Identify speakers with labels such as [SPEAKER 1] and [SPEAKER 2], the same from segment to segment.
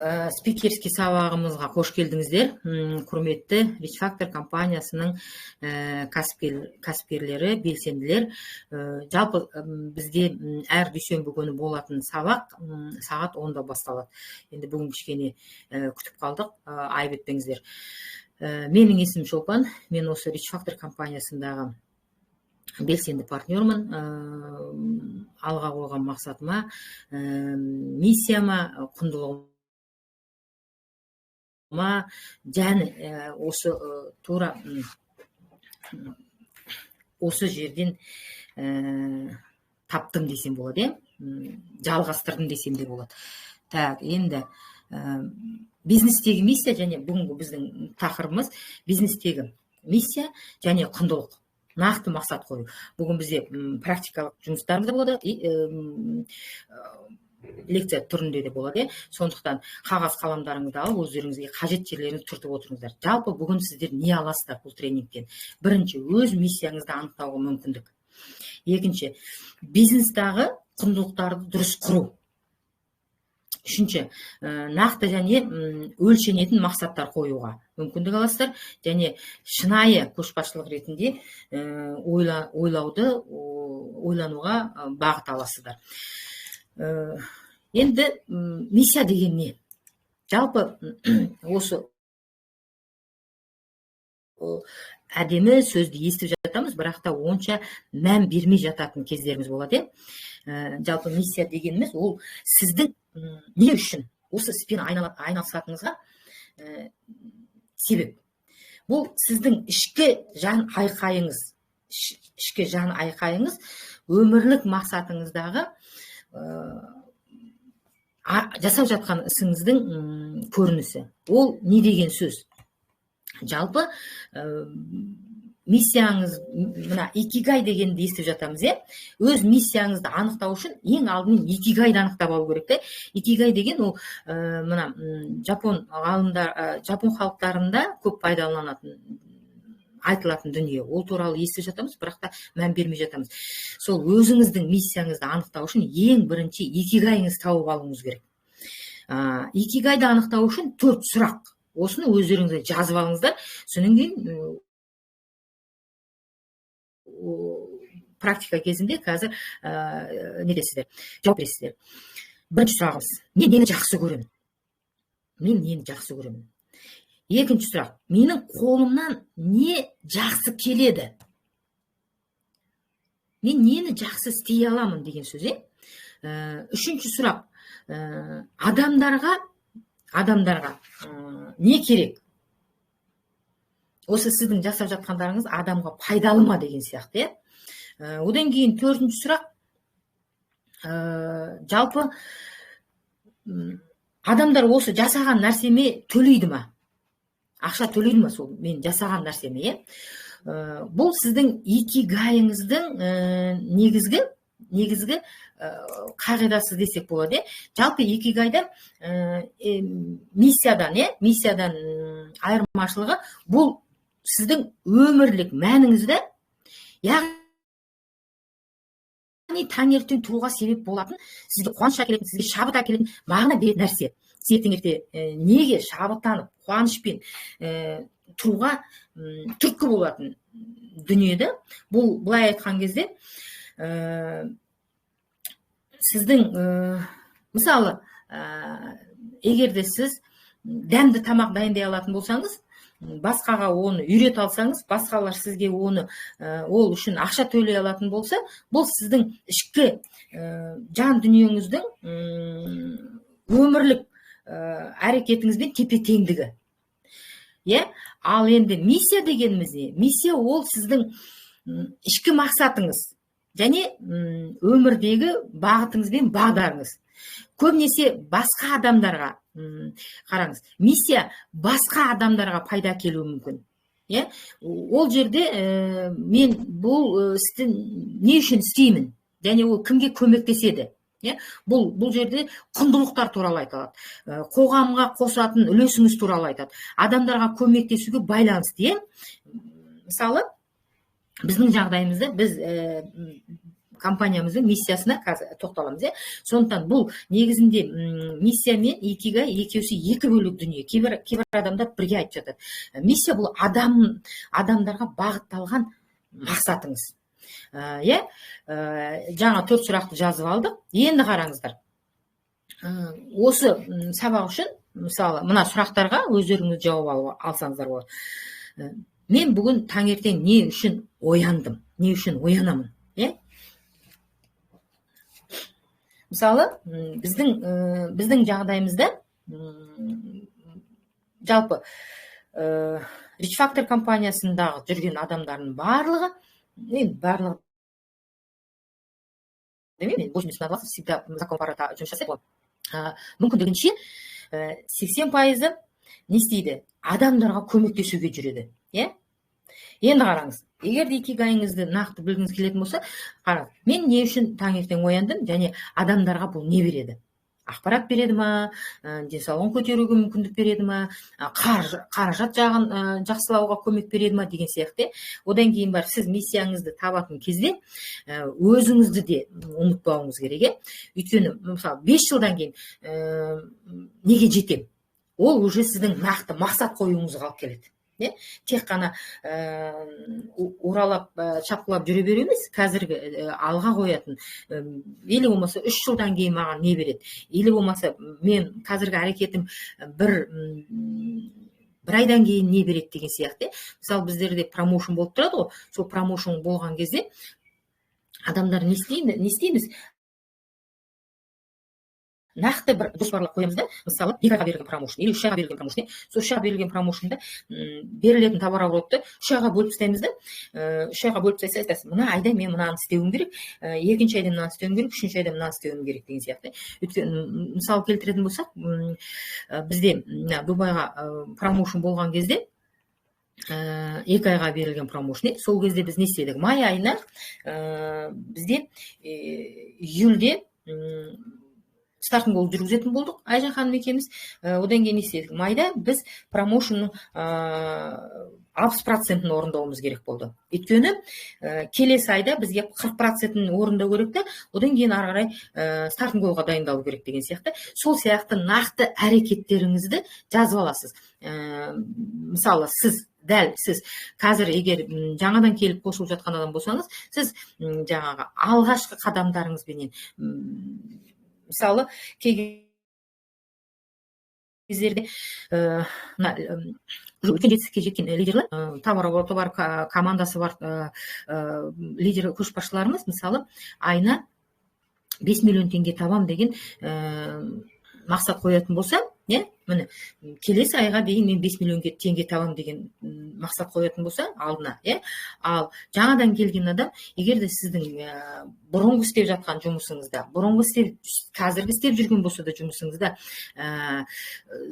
[SPEAKER 1] спикерский сабағымызға қош келдіңіздер. Құрметті Rich Factor компаниясының кәсіпкерлері, белсенділер. Жалпы бізде әр дүйсенбі күні болатын сабақ сағат 10-да басталады. Енді бүгін кішкене күтіп қалдық, айып етпеңіздер. Менің есімім Шолпан, мен осы Rich Factor компаниясындағы белсенді партнермын. Алға қойған мақсатыма, миссияма, құндылығыма және осы тура осы жерден таптым десем болады, жалғастырдым десем де болады. Так, енді бизнестегі миссия және бүгінгі біздің тақырыбымыз бизнестегі миссия және құндылық. Нақты мақсат қою. Бүгін бізде практикалық жұмыстарымыз болады, лекция түрінде де болады. Сондықтан қағаз қаламдарыңызды алып, өздеріңізге қажет жерлеріңізді түртіп отырыңыздар. Жалпы бүгін сіздер не аласыздар бұл тренингтен? Бірінші, өз миссияңызды анықтауға мүмкіндік. Екінші, бизнестағы құндылықтарды дұрыс құру. Үшінші, нақты және өлшенетін мақсаттар қоюға мүмкіндік аласыздар, және шынайы көшбасшылық ретінде ойлануға бағыт аласыздар. Енді миссия деген не? Жалпы осы әдемі сөзді естіп жатамыз, бірақ та онша мән бермей жататын кездеріміз болады. Жалпы миссия дегеніміз ол сіздің не үшін осы іспен айналысатыныңызға себеп. Бұл сіздің ішкі жан айқайыңыз, өмірлік мақсатыңыздағы жасап жатқан ісіңіздің көрінісі. Ол не деген сөз? Жалпы миссияңыз, мына икигай дегенді естіп жатамыз, өз миссияңызды анықтау үшін ең алдымен икигайды анықтап алу керек. Икигай деген ол мына жапон халықтарында көп пайдаланатын, айтылатын дүние. Ол туралы естіп жатамыз, бірақ та мән бермей жатамыз. Сол өзіңіздің миссияңызды анықтау үшін ең бірінші икигайыңызды тауып алуыңыз керек. Икигайды анықтау үшін 4 сұрақ. Осыны өздеріңізге жазып алыңыздар. Содан кейін практика кезінде қазір не десіздер? Жауап бересіздер. Бірінші сұрағымыз: мен нені жақсы көремін? Екінші сұрақ: менің қолымнан не жақсы келеді? Мен нені жақсы істей аламын деген сөз. Үшінші сұрақ: адамдарға не керек? Осы сіздің жасап жатқандарыңыз адамға пайдалы ма деген сияқты. Одан кейін төртінші сұрақ: жалпы адамдар осы жасаған нәрсеме төлейді ма? Ақша төлейді ма сол мен жасаған нәрсеме? Бұл сіздің икигайыңыздың негізгі қағидасы десек болады. Жалпы икигайда миссиядан айырмашылығы бұл сіздің өмірлік мәніңізді, яғни таңертең тұруға себеп болатын, сізге қуаныш әкелетін, сізге шабыт әкелетін, мағына беретін нәрсе. Ертең неге шабыттанып, қуанышпен тұруға түрткі болатын дүниеді. Бұл былай айтқан кезде сіздің мысалы егерде сіз дәмді тамақ дайындай алатын болсаңыз, басқаға оны үйрет алсаңыз, басқалар сізге оны ол үшін ақша төлей алатын болса, бұл сіздің ішкі жан дүниеңіздің өмірлік әрекетіңізбен тепе-теңдігі. Ал енді миссия дегеніміз не? Миссия ол сіздің ішкі мақсатыңыз және өмірдегі бағытыңыз бен бағдарыңыз. Көбінесе басқа адамдарға қараңыз. Миссия басқа адамдарға пайда әкелуі мүмкін. Ол жерде мен бұл істі не үшін істеймін? Және ол кімге көмектеседі? Бұл жерде құндылықтар туралы айтылады. Қоғамға қосатын үлесіңіз туралы айтады. Адамдарға көмектесуге байланысты. Мысалы, біздің жағдайымызда біз компаниямыздың миссиясына қазір тоқталамыз. Сондықтан бұл негізінде миссия мен икигай екеусі екі бөлек дүние. Кейбір адамдар бірге айтып жатады. Миссия бұл адамдарға бағытталған мақсатыңыз. Жаңа 4 сұрақты жазып алдық. Енді қараңыздар. Осы сабақ үшін, мысалы, мына сұрақтарға өздеріңіз жауап алсаңыздар болады. Мен бүгін таңертең не үшін ояндым? Не үшін оянамын? Мысалы, біздің жағдайымызда жалпы Rich Factor компаниясындағы жүрген адамдардың барлығы демеймін, 80% всегда закон Парето жұмыс жасайды. Мүмкіндігінше 80% не істейді? Адамдарға көмектесуге жүреді. Енді қараңыз, егер де икигайыңызды нақты білгіңіз келетін болса, қараңыз, мен не үшін таңертең ояндым, және адамдарға бұл не береді? Ақпарат береді ма, денсаулығын көтеруге мүмкіндік береді ма, қаражат жағын жақсылауға көмек береді ма деген сияқты. Одан кейін бар, сіз миссияңызды табатын кезде өзіңізді де ұмытпауыңыз керек. Өйткені, мысалы, 5 жылдан кейін неге жетем? Ол уже сіздің нақты мақсат қоюыңызға алып келеді. Тек қана оралап, шапқылап жүре беру емес, қазіргі алға қоятын, или болмаса 3 жылдан кейін маған не береді, или болмаса мен қазіргі әрекетім бір айдан кейін не береді деген сияқты. Мысалы, біздерде промоушн болып тұрады ғой, сол промоушн болған кезде адамдар не істейміз? Нақты бір жоспарлап қоямыз да, мысалы, 2 айға берілген промоушн, или 3 айға берілген промоушн. Сол 3 айға берілген промоушнда берілетін товар оборотты 3 айға бөліп тастаймыз да, 3 айға бөліп тастайсыз, айтасыз, мына айда мен мынаны істеуім керек, 2-ші айда мынаны істеуім керек, 3-ші айда мынаны істеуім керек деген сияқты. Өйткені мысал келтіретін болсақ, бізде Дубайға промоушн болған кезде 2 айға берілген промоушн. Сол кезде біз не істедік? Май айына бізде июльде стартын болып жүргізетін болдық, Айжан ханым екеуміз. Одан кейін не істедік? Майда біз промоушнның 60% орындауымыз керек болды. Өйткені келесі айда бізге 40% орындау керек та, одан кейін ары қарай стартын голға дайындалу керек деген сияқты. Сол сияқты нақты әрекеттеріңізді жазып аласыз. Мысалы, сіз қазір егер жаңадан келіп қосылып жатқан адам болсаңыз, сіз жаңағы алғашқы қадамдарыңызбенен, мысалы, кей кездерде үлкен жетістікке жеткен лидерлер, товар обороты бар, командасы бар лидер көшбасшыларымыз, мысалы, айына 5 миллион теңге табам деген мақсат қоятын болса, міне, келесі айға дейін мен 5 миллион теңге табам деген мақсат қоятын болса алдына, ал жаңадан келген адам, егер де сіздің бұрынғы істеп жатқан жұмысыңызда, қазіргі істеп жүрген болса да жұмысыңызда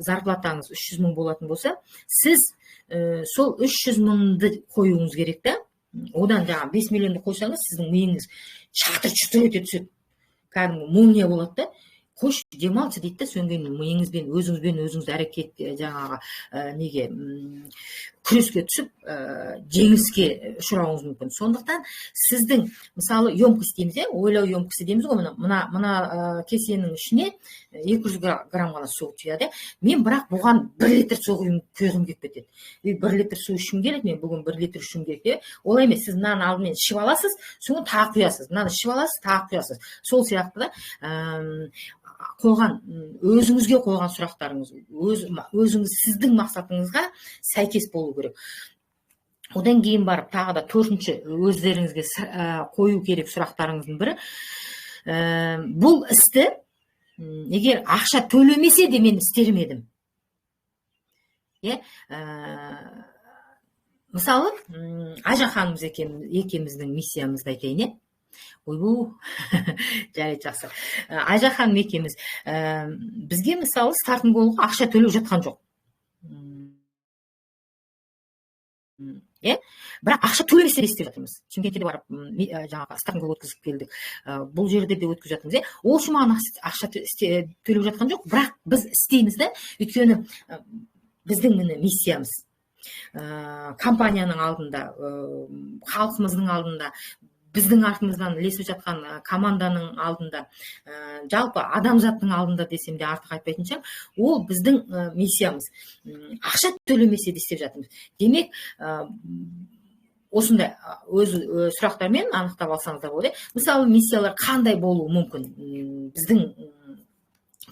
[SPEAKER 1] зарплатаңыз 300 мың болатын болса, сіз сол 300 мыңды қоюыңыз керек та. Одан жаңа 5 миллионды қойсаңыз, сіздің миыңыз шатыр-шұтыр ете түседі. Кәдімгі молния болады да. Қош, демалшы дейді да, сөнгенің миыңызбен, өзіңіз әрекет жаңағы неге күреске түсіп, жеңіске ұшырауыңыз мүмкін. Сондықтан сіздің, мысалы, емкість дейміз, ойлау емкісі дейміз ғой, мына кесенің ішіне 200 грамм ғана су құяды. Мен бірақ бұған 1 литр су құйғым келіп кетеді. 1 литр су ішім керек, мен бүгін 1 литр ішім керек. Олай емес, сіз мынаны алдымен ішіп аласыз, соны тағы құясыз. Мынаны ішіп аласыз, тағы құясыз. Сол сияқты да өзіңізге қойған сұрақтарыңыз, сіздің мақсатыңызға сәйкес болу керек. Одан кейін барып, тағы да 4-ші өздеріңізге қою керек сұрақтарыңыздың бірі, бұл істі егер ақша төлемесе де мен істермедім. Мысалы, Айжан ханымыз екеуміздің миссиямызды айтайын, ойбу, жарайды, жақсы. Айжан ханым екеуміз, бізге мысалы стартын голға ақша төлеу жатқан жоқ. Бірақ ақша төлемесе де істеп жатырмыз. Шымкентте барып жаңағы стартын гол өткізіп келдік. Бұл жерде де өткізіп жатырмыз. Ол үшін маған ақша төлеу жатқан жоқ, бірақ біз істейміз да, өйткені біздің миссиямыз компанияның алдында, халқымыздың алдында біздің артымыздан ілесіп жатқан команданың алдында, жалпы адамзаттың алдында десем де артық айтпайтын шығармын, ол біздің миссиямыз. Ақша төлемесе де істеп жатырмыз. Демек, осындай өз сұрақтармен анықтап алсаңыздар болады. Мысалы, миссиялар қандай болуы мүмкін біздің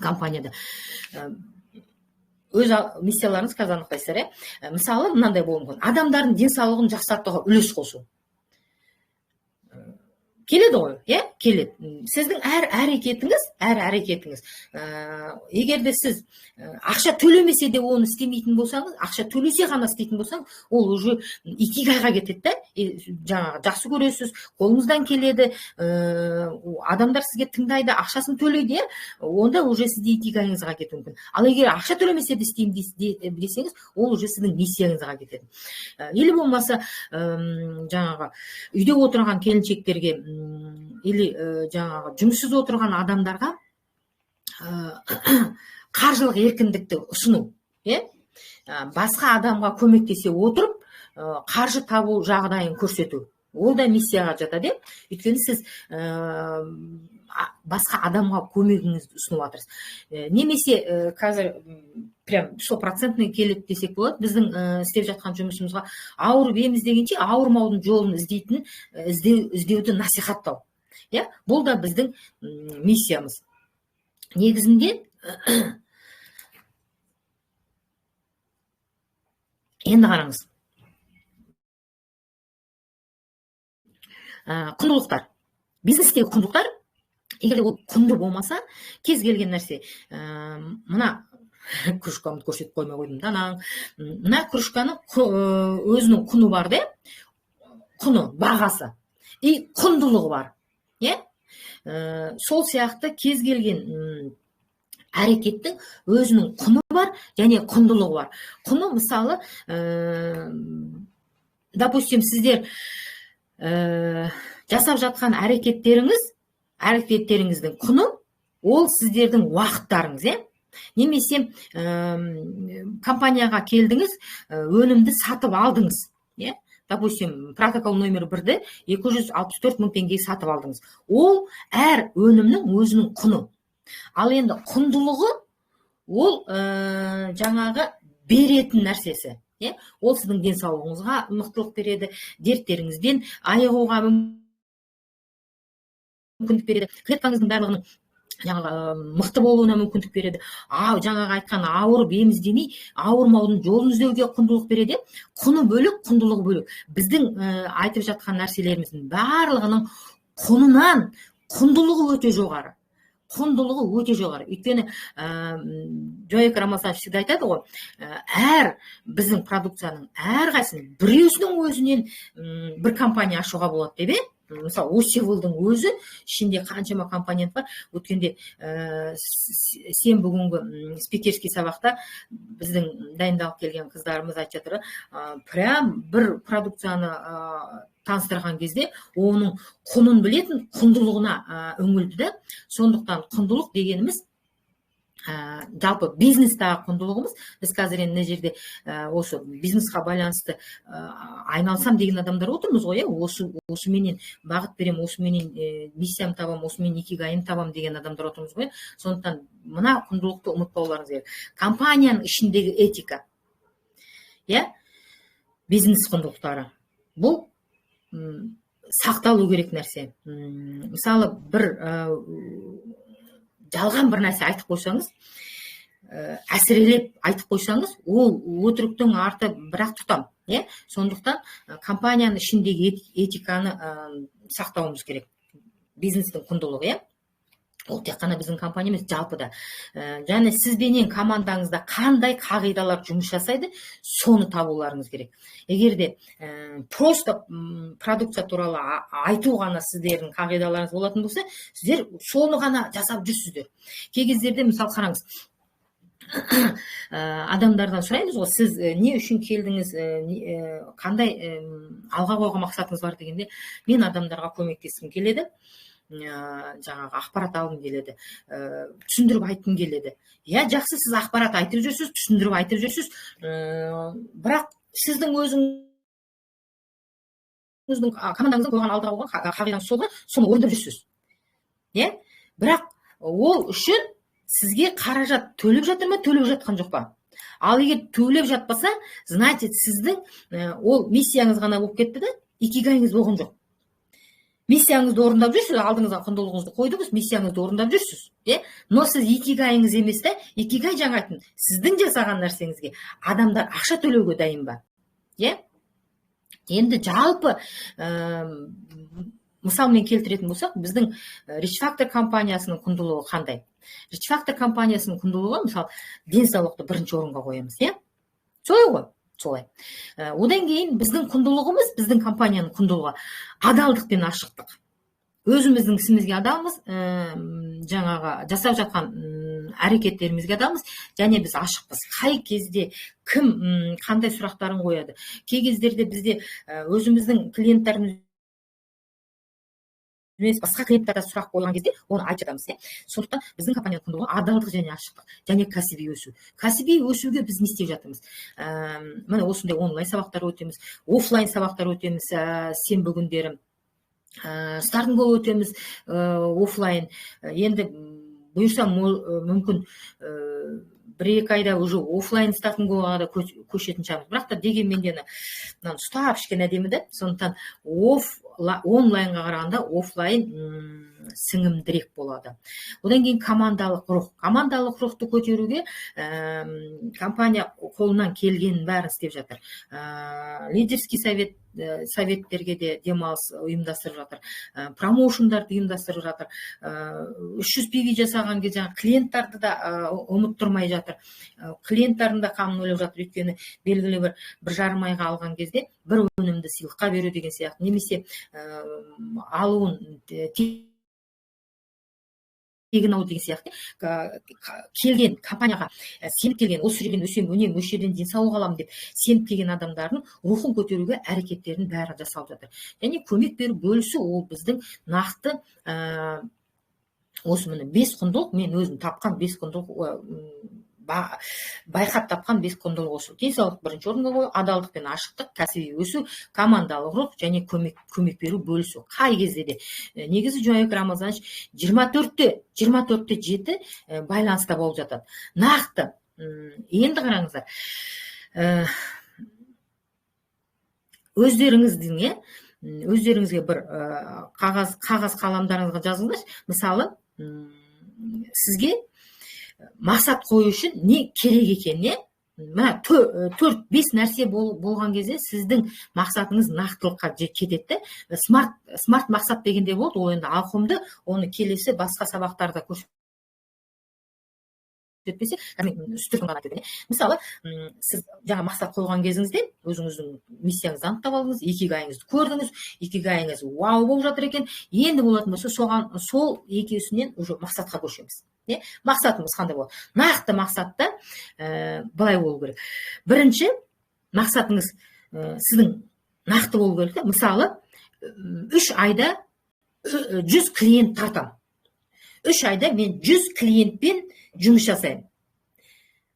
[SPEAKER 1] компанияда? Өз миссияларыңыз қазір анықтайсыздар. Мысалы, мынандай болуы мүмкін: адамдардың денсаулығын жақсартуға үлес қосу. Келеді ғой, келеді. Сіздің әр әрекетіңіз, егер де сіз ақша төлемесе де оны істемейтін болсаңыз, ақша төлесе ғана істейтін болсаңыз, ол уже икигайға кетеді. Жаңағы жақсы көресіз, қолыңыздан келеді, адамдар сізге тыңдайды, ақшасын төлейді, онда уже сізде икигайыңызға кетуі мүмкін. Ал егер ақша төлемесе де істеймін десеңіз, ол уже сіздің миссияңызға кетеді. Или болмаса, жаңағы үйде отырған келіншектерге или жаңағы жұмыссыз отырған адамдарға қаржылық еркіндікті ұсыну, басқа адамға көмектесе отырып қаржы табу жағдайын көрсету. Ол да миссияға жатады. Өйткені сіз басқа адамға көмегіңізді ұсынып жатырсыз. Немесе қазір прям 100% келеді десек болады. Біздің істеп жатқан жұмысымызға ауырып еміз дегенше ауырмаудың жолын іздеуді насихаттау. Бұл да біздің миссиямыз. Негізінде енді қараңыз. Құндылықтар. Бизнестегі құндылықтар, егер ол құнды болмаса, кез келген нәрсе, мына кружкамды көрсетіп қоймай қойдым да, мына кружканың өзінің құны бар, құны, бағасы, и құндылығы бар. Сол сияқты кез келген әрекеттің өзінің құны бар және құндылығы бар. Құны, мысалы, допустим, сіздер жасап жатқан әрекеттеріңіздің құны ол сіздердің уақыттарыңыз. Немесе компанияға келдіңіз, өнімді сатып алдыңыз. Допустим, протокол номер 1-ді 264 мың теңге сатып алдыңыз. Ол әр өнімнің өзінің құны. Ал енді құндылығы ол жаңағы беретін нәрсесі. Ол сіздің денсаулығыңызға мықтылық береді, дерттеріңізден айығуға мүмкіндік береді, клеткаңыздың барлығының мықты болуына мүмкіндік береді. Жаңағы айтқан ауырып еміздемей, ауырмаудың жолын іздеуге құндылық береді. Құны бөлек, құндылығы бөлек. Біздің айтып жатқан нәрселеріміздің барлығының құнынан құндылығы өте жоғары. Өйткені Джойк Рамасан всегда айтады ғой, біздің продукцияның әрқайсының біреусінің өзінен бір компания ашуға болады деп. Мысалы, Осевылдың өзі ішінде қаншама компонент бар. Өткенде сен бүгінгі спикерский сабақта біздің дайындалып келген қыздарымыз айтып жатыр, прям бір продукцияны таныстырған кезде оның құнын білетін, құндылығына үңілді. Сондықтан құндылық дегеніміз жалпы бизнестағы құндылығымыз. Біз қазір енді жерде осы бизнесқа байланысты айналсам деген адамдар отырмыз ғой. Осыменен бағыт берем, осыменен миссиям табам, осыменен икигайым табам деген адамдар отырмыз ғой. Сондықтан мына құндылықты ұмытпауларыңыз керек. Компанияның ішіндегі этика, бизнес құндылықтары, бұл сақталу керек нәрсе. Мысалы, бір жалған бір нәрсе айтып қойсаңыз, әсірелеп айтып қойсаңыз, ол өтіріктің арты бірақ тұтам. Сондықтан компанияның ішіндегі этиканы сақтауымыз керек. Бизнестің құндылығы, ол тек қана біздің компаниямыз, жалпыда. Және сізбенен командаңызда қандай қағидалар жұмыс жасайды, соны табуларыңыз керек. Егер де просто продукция туралы айту ғана сіздердің қағидаларыңыз болатын болса, сіздер соны ғана жасап жүрсіздер. Кей кездерде, мысалы, қараңыз, адамдардан сұраймыз ғой, сіз не үшін келдіңіз, қандай алға қойған мақсатыңыз бар дегенде, мен адамдарға көмектескім келеді, жаңағы ақпарат алғым келеді, түсіндіріп айтқым келеді. Жақсы, сіз ақпарат айтып жүрсіз, түсіндіріп айтып жүрсіз, бірақ сіздің өзің командаңыздың қойған алдыға қойған қағидаңыз сол, соны орындап жүрсіз. Иә, бірақ ол үшін сізге қаражат төлеп жатыр ма, төлеп жатқан жоқ па? Ал егер төлеп жатпаса, значит, сіздің ол миссияңыз ғана болып кетті да, икигайыңыз болған жоқ. Миссияңызды орындап жүрсіз, алдыңызға құндылығыңызды қойдыңыз, миссияңызды орындап жүрсіз. Но сіз икигайыңыз емес та, икигай жаңа айттым, сіздің жасаған нәрсеңізге адамдар ақша төлеуге дайын ба? Енді жалпы мысалмен келтіретін болсақ, біздің Rich Factor компаниясының құндылығы қандай? Rich Factor компаниясының құндылығы, мысалы, денсаулықты бірінші орынға қоямыз, солай ғой? Солай. Одан кейін біздің құндылығымыз, біздің компанияның құндылығы адалдық пен ашықтық. Өзіміздің ісімізге адалмыз, жаңағы жасап жатқан әрекеттерімізге адалмыз, және біз ашықпыз. Қай кезде кім қандай сұрақтарын қояды? Кей кездерде бізде өзіміздің клиенттеріміз басқа клиенттарға сұрақ қойған кезде оны айтып жатамыз. Сондықтан біздің компанияның құндылығы адалдық және ашықтық, және кәсіби өсу. Кәсіби өсуге біз не істеп жатырмыз? Міне осындай онлайн сабақтар өтеміз, офлайн сабақтар өтеміз, сенбі күндері стартинг-бол өтеміз, офлайн. Енді бұйырса мүмкін 1-2 айда уже офлайн стартинг-болға да көшетін шығармыз. Бірақ та дегенмен де ұстап ішкен әдемі да. Сондықтан онлайнға қарағанда офлайн сіңімдірек болады. Одан кейін командалық рух. Командалық рухты көтеруге компания қолынан келгенін бәрін істеп жатыр. Лидерский советтерге де демалыс ұйымдастырып жатыр. Промоушндарды ұйымдастырып жатыр. 300 PV жасаған кезде клиенттарды да ұмыттырмай жатыр. Клиенттарын да қамын ойлап жатыр. Өйткені белгілі бір жарым айға алған кезде бір өнімді сыйлыққа беру деген сияқты, немесе алуын тегін алу деген сияқты, келген компанияға сеніп келген, осы жерден өсем, өнем, осы жерден денсаулық аламын деп сеніп келген адамдардың рухын көтеруге әрекеттерін бәрі жасалып жатыр. Және көмек беру, бөлісу, ол біздің нақты осы міне 5 құндылық, мен өзім тапқан 5 құндылық, байқап тапқан 5 құндылық осы. Денсаулық бірінші орынға қою, адалдық пен ашықтық, кәсіби өсу, командалық рух және көмек беру, бөлісу. Қай кезде де. Негізі Жоек Рамазанович 24-те 7 байланыста болып жатады. Нақты. Енді қараңыздар. Өздеріңізге бір қағаз қаламдарыңызға жазыңыздар. Мысалы, сізге мақсат қою үшін не керек екен, 4-5 нәрсе болған кезде сіздің мақсатыңыз нақтылыққа кетеді. Смарт мақсат дегенде болды, ол енді ауқымды, оны келесі басқа сабақтарда көрсетпесе, үстіртін ғана кетеді. Мысалы, сіз жаңа мақсат қойған кезіңізде өзіңіздің миссияңызды анықтап алдыңыз, икигайыңызды көрдіңіз, икигайыңыз вау болып жатыр екен. Енді болатын болса, сол екеуісінен уже мақсатқа көшеміз. Мақсатымыз қандай болады? Нақты мақсатта былай болу керек. Бірінші мақсатыңыз сіздің нақты болу керек. Мысалы, 3 айда 100 клиент тартам. 3 айда мен 100 клиентпен жұмыс жасаймын.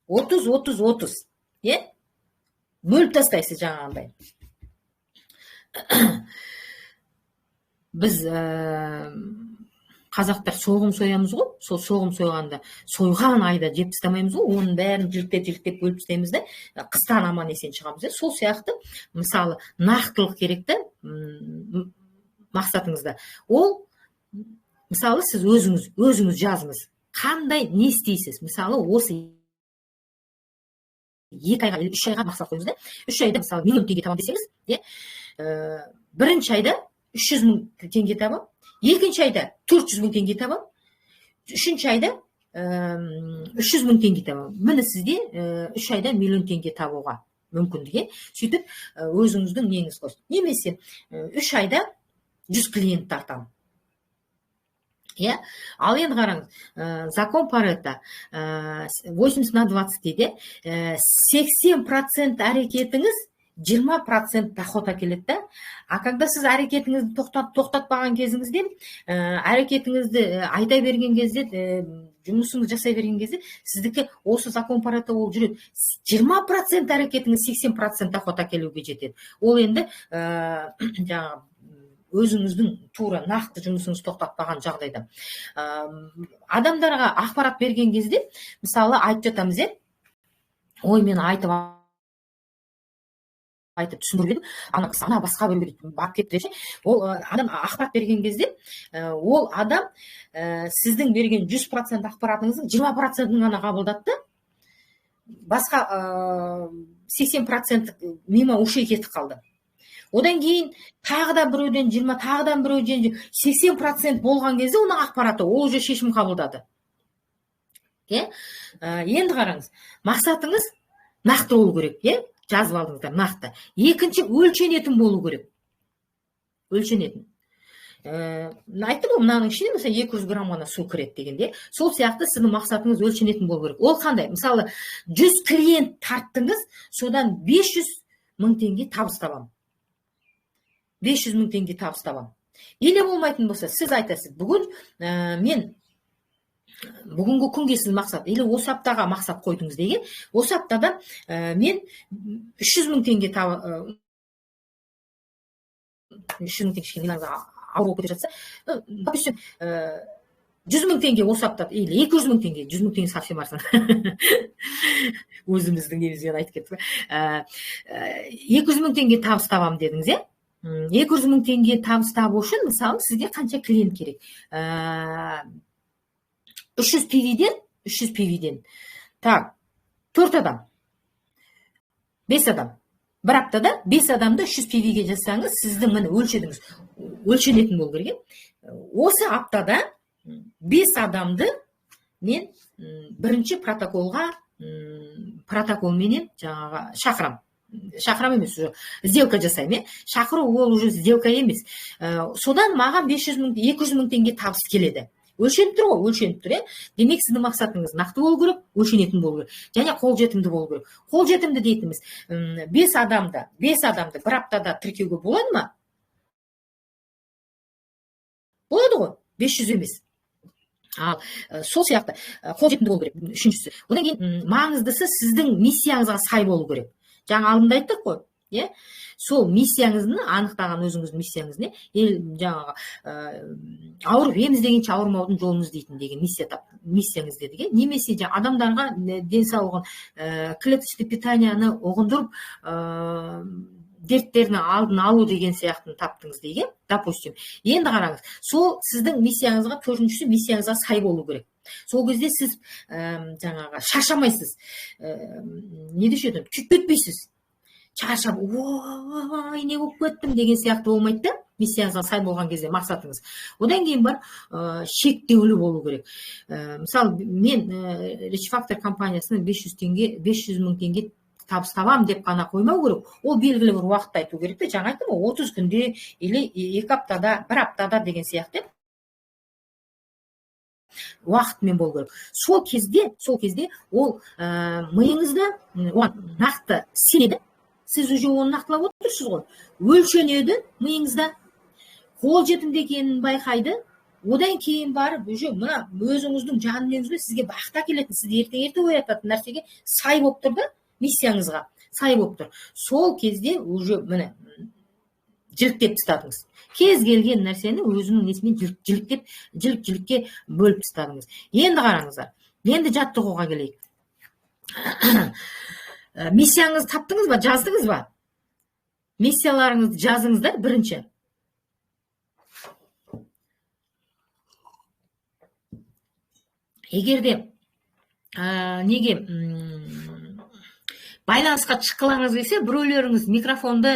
[SPEAKER 1] 30-30-30. Бөліп тастайсыз жаңағындай. Біз қазақтар соғым соямыз ғой, сол соғым сойғанда сойған айда жеп тастамаймыз ғой, оның бәрін жіліктеп бөліп тастаймыз да, қыстан аман есен шығамыз. Сол сияқты, мысалы, нақтылық керек та мақсатыңызда. Ол, мысалы, сіз өзіңіз жазыңыз. Қандай не істейсіз? Мысалы, осы 2 айға, 3 айға мақсат қойыңыз да. 3 айда, мысалы, миллион теңге табам десеңіз, бірінші айда 300 мың теңге табам, екінші айда 400 мың теңге табам, үшінші айда 300 мың теңге табам. Міне сізде 3 айда миллион теңге табуға мүмкіндігі. Сөйтіп, өзіңіздің неңіз қойсын. Немесе 3 айда 100 клиент тартам. Ал енді қараңыз, закон Парето 80/20 дейді, 80% әрекетіңіз 20% доход әкеледі. А когда сіз әрекетіңізді тоқтатпаған кезіңізде, әрекетіңізді айта берген кезде жұмысыңызды жасай берген кезде сіздікі осы закон парето болып жүреді. 20% әрекетіңіз 80% доход әкелуге жетеді. Ол енді жаңағы өзіңіздің тура нақты жұмысыңыз тоқтатпаған жағдайда. Адамдарға ақпарат берген кезде, мысалы айтып жатамыз, ой, мен айтып түсіндірдім, ана басқа біреуге барып кетті. Ол адам ақпарат берген кезде, ол адам сіздің берген 100% ақпаратыңыздың 20%-ын ғана қабылдады да, басқа 80% мимо ушей кетіп қалды. Одан кейін тағы да біреуден 20, тағы да біреуден 80% болған кезде оның ақпараты, ол уже шешім қабылдады. Енді қараңыз, мақсатыңыз нақты болу керек, жазып алдыңыздар, нақты. Екінші, өлшенетін болу керек. Өлшенетін. Айттым ғой, мынаның ішіне мысалы 200 грамм ғана су кіреді дегенде, сол сияқты сіздің мақсатыңыз өлшенетін болу керек. Ол қандай? Мысалы 100 клиент тарттыңыз, содан 500 мың теңге табыс табам. 500 мың теңге табыс табам. Или болмайтын болса, сіз айтасыз, бүгін мен бүгінгі күнге сіз мақсат, или осы аптаға мақсат қойдыңыз деген, осы аптада мен 300 мың теңге 300 мың теңге ауыр болып жатса, допустим, 100 мың теңге осы аптада, или 200 мың теңге, 100 мың теңге совсем арзан. Өзіміздің немізбен айтып кеттік. 200 мың теңге табыс табам дедіңіз, 200 мың теңге табыс табу үшін, мысалы, сізге қанша клиент керек? 300 PV-ден. Так, 4 адам. 5 адам. Бір аптада 5 адамды 300 PV-ге жасаңыз, сіздің міне өлшедіңіз. Өлшенетін болу керек. Осы аптада 5 адамды мен бірінші протоколменен жаңағы шақырам емес, сделка жасаймын. Шақыру ол уже сделка емес. Содан маған 200 мың теңге табыс келеді. Өлшеніп тұр ғой, өлшеніп тұр. Демек, сіздің мақсатыңыз нақты болу керек, өлшенетін болу керек. Және қолжетімді болу керек. Қолжетімді дейтініміз 5 адамды бір аптада тіркеуге болады ма? Болады ғой, 500 емес. Ал сол сияқты қолжетімді болу керек. Үшіншісі. Одан кейін маңыздысы сіздің миссияңызға сай болу керек. Жаңа алдында айттық қой. Сол миссияңызды анықтаған, өзіңіздің миссияңыз не? Жаңағы ауырып еміз дегенше ауырмаудың жолын іздейтін деген миссияңыз дедік. Немесе адамдарға денсаулығын, клеточный питанияны ұғындырып, дерттердің алдын алу деген сияқтын таптыңыз деген, допустим. Енді қараңыз, сол сіздің миссияңызға, төртіншісі миссияңызға сай болу керек. Сол кезде сіз жаңағы шаршамайсыз. Не деші едім, күйіп кетпейсіз. Шаршап, ой, не болып кеттім деген сияқты болмайды да, миссияңызға сай болған кезде мақсатыңыз. Одан кейін бар шектеулі болу керек. Мысалы, мен Rich Factor компаниясының 500 мың теңге табыс табам деп қана қоймау керек. Ол белгілі бір уақытта айту керек. Жаңа айттым ғой, 30 күнде или 2 аптада, 1 аптада деген сияқты уақытымен болу керек. Сол кезде ол миыңызда нақты сенеді. Сіз уже оны нақтылап отырсыз ғой. Өлшенеді миыңызда. Қол жетімді екенін байқайды. Одан кейін барып, уже мына өзіңіздің жаныңызбен сізге бақыт әкелетін, сізді ерте оятатын нәрсеге сай болып тұр да, миссияңызға сай болып тұр. Сол кезде уже міне жіліктеп тастадыңыз. Кез келген нәрсені өзінің несімен жілікке бөліп тастадыңыз. Енді қараңыздар. Енді жаттығуға келейік. Миссияңызды таптыңыз ба, жаздыңыз ба? Миссияларыңызды жазыңыздар бірінші. Егерде неге байланысқа шыққыларыңыз келсе, біреулеріңіз микрофонды,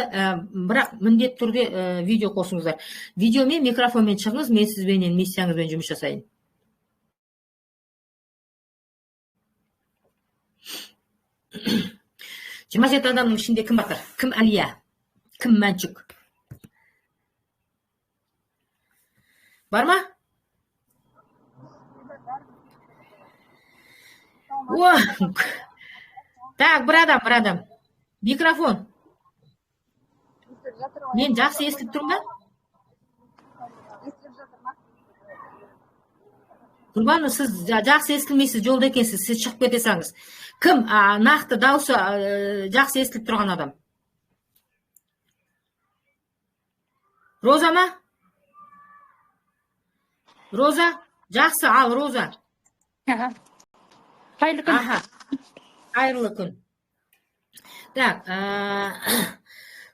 [SPEAKER 1] бірақ міндетті түрде видео қосыңыздар. Видеомен, микрофонмен шығыңыз, мен сізбенен миссияңызбен жұмыс жасайын. Жиырма жеті адамның ішінде кім батыр? Кім Әлия? Кім Мәншүк? Бар ма? Так, бір адам. Микрофон. Мен жақсы естіліп тұрмын ба? Құрбан, сіз жақсы естілмейсіз, жолда екенсіз, сіз шығып кете салыңыз. Кім нақты дауысы жақсы естіліп тұрған адам? Роза ма? Роза? Жақсы, ал Роза.
[SPEAKER 2] Қайырлы күн.
[SPEAKER 1] Аха, қайырлы күн. Так,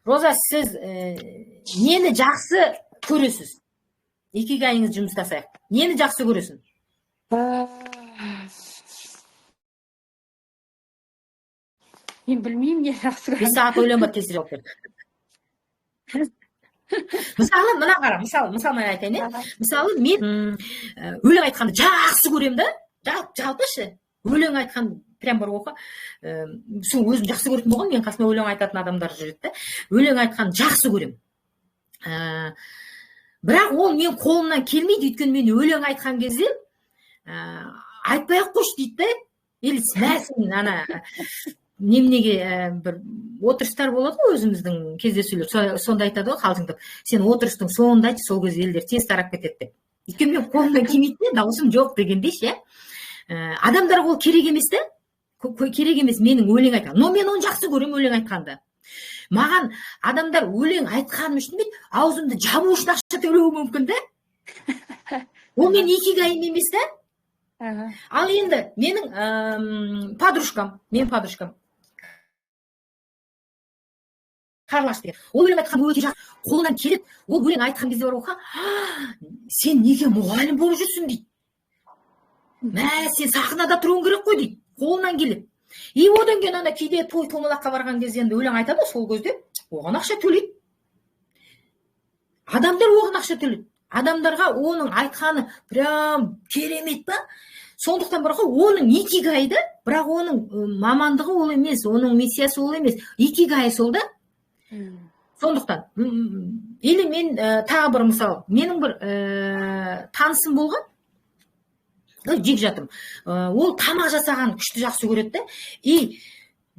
[SPEAKER 1] Роза, сіз нені жақсы көресіз? Икигайыңыз жұмыстасайық. Нені жақсы көресің?
[SPEAKER 2] Мен білмеймін, не жақсы
[SPEAKER 1] 5 сағат ойланба, тез жауап бер. Мысалы, мына қара, мысалы мен айтайын, мысалы мен өлең айтқанды жақсы көремін да, жалпы ше. Өлең айтқан прям бар оқы. Сол өзім жақсы көретін болған, мен қасыма өлең айтатын адамдар жүреді да. Өлең айтқанды жақсы көремін. Бірақ ол мен қолымнан келмейді, өйткені мен өлең айтқан кезде айтпай-ақ қойшы дейді да. Или мәсін ана неменеге бір отырыстар болады ғой өзіміздің кездесулер, сонда айтады ғой қалжыңдап, сен отырыстың соңында айтшы, сол кезде елдер тез тарап кетеді деп. Өйткені мен қолымнан келмейді, дауысым жоқ дегендей ше. Адамдарға ол керек емес та, керек емес менің өлең айтқан. Но мен оны жақсы көремін өлең айтқанды. Маған адамдар өлең айтқаным үшін аузымды жабу үшін ақша төлеуі мүмкін да. Ол мен икигайым емес та. Ал енді менің подружкам, Қарлаш деген. Ол өлең айтқан өте жақсы, қолынан келеді. Ол өлең айтқан кезде бар оқа, сен неге мұғалім болып жүрсің дейді. Сен сахнада тұруың керек қой дейді. Қолынан келеді. И одан кейін ана кейде той томалаққа барған кезде енді өлең айтады, сол кезде оған ақша төлейді. Адамдар оған ақша төлейді. Адамдарға оның айтқаны прям керемет па? Сондықтан бар ғой, оның икигайы да, бірақ оның мамандығы ол емес, оның миссиясы ол емес. Икигайы сол да. Сондықтан, или мен тағы бір мысал, менің бір танысым болған, жекжатым, ол тамақ жасаған күшті жақсы көреді да, и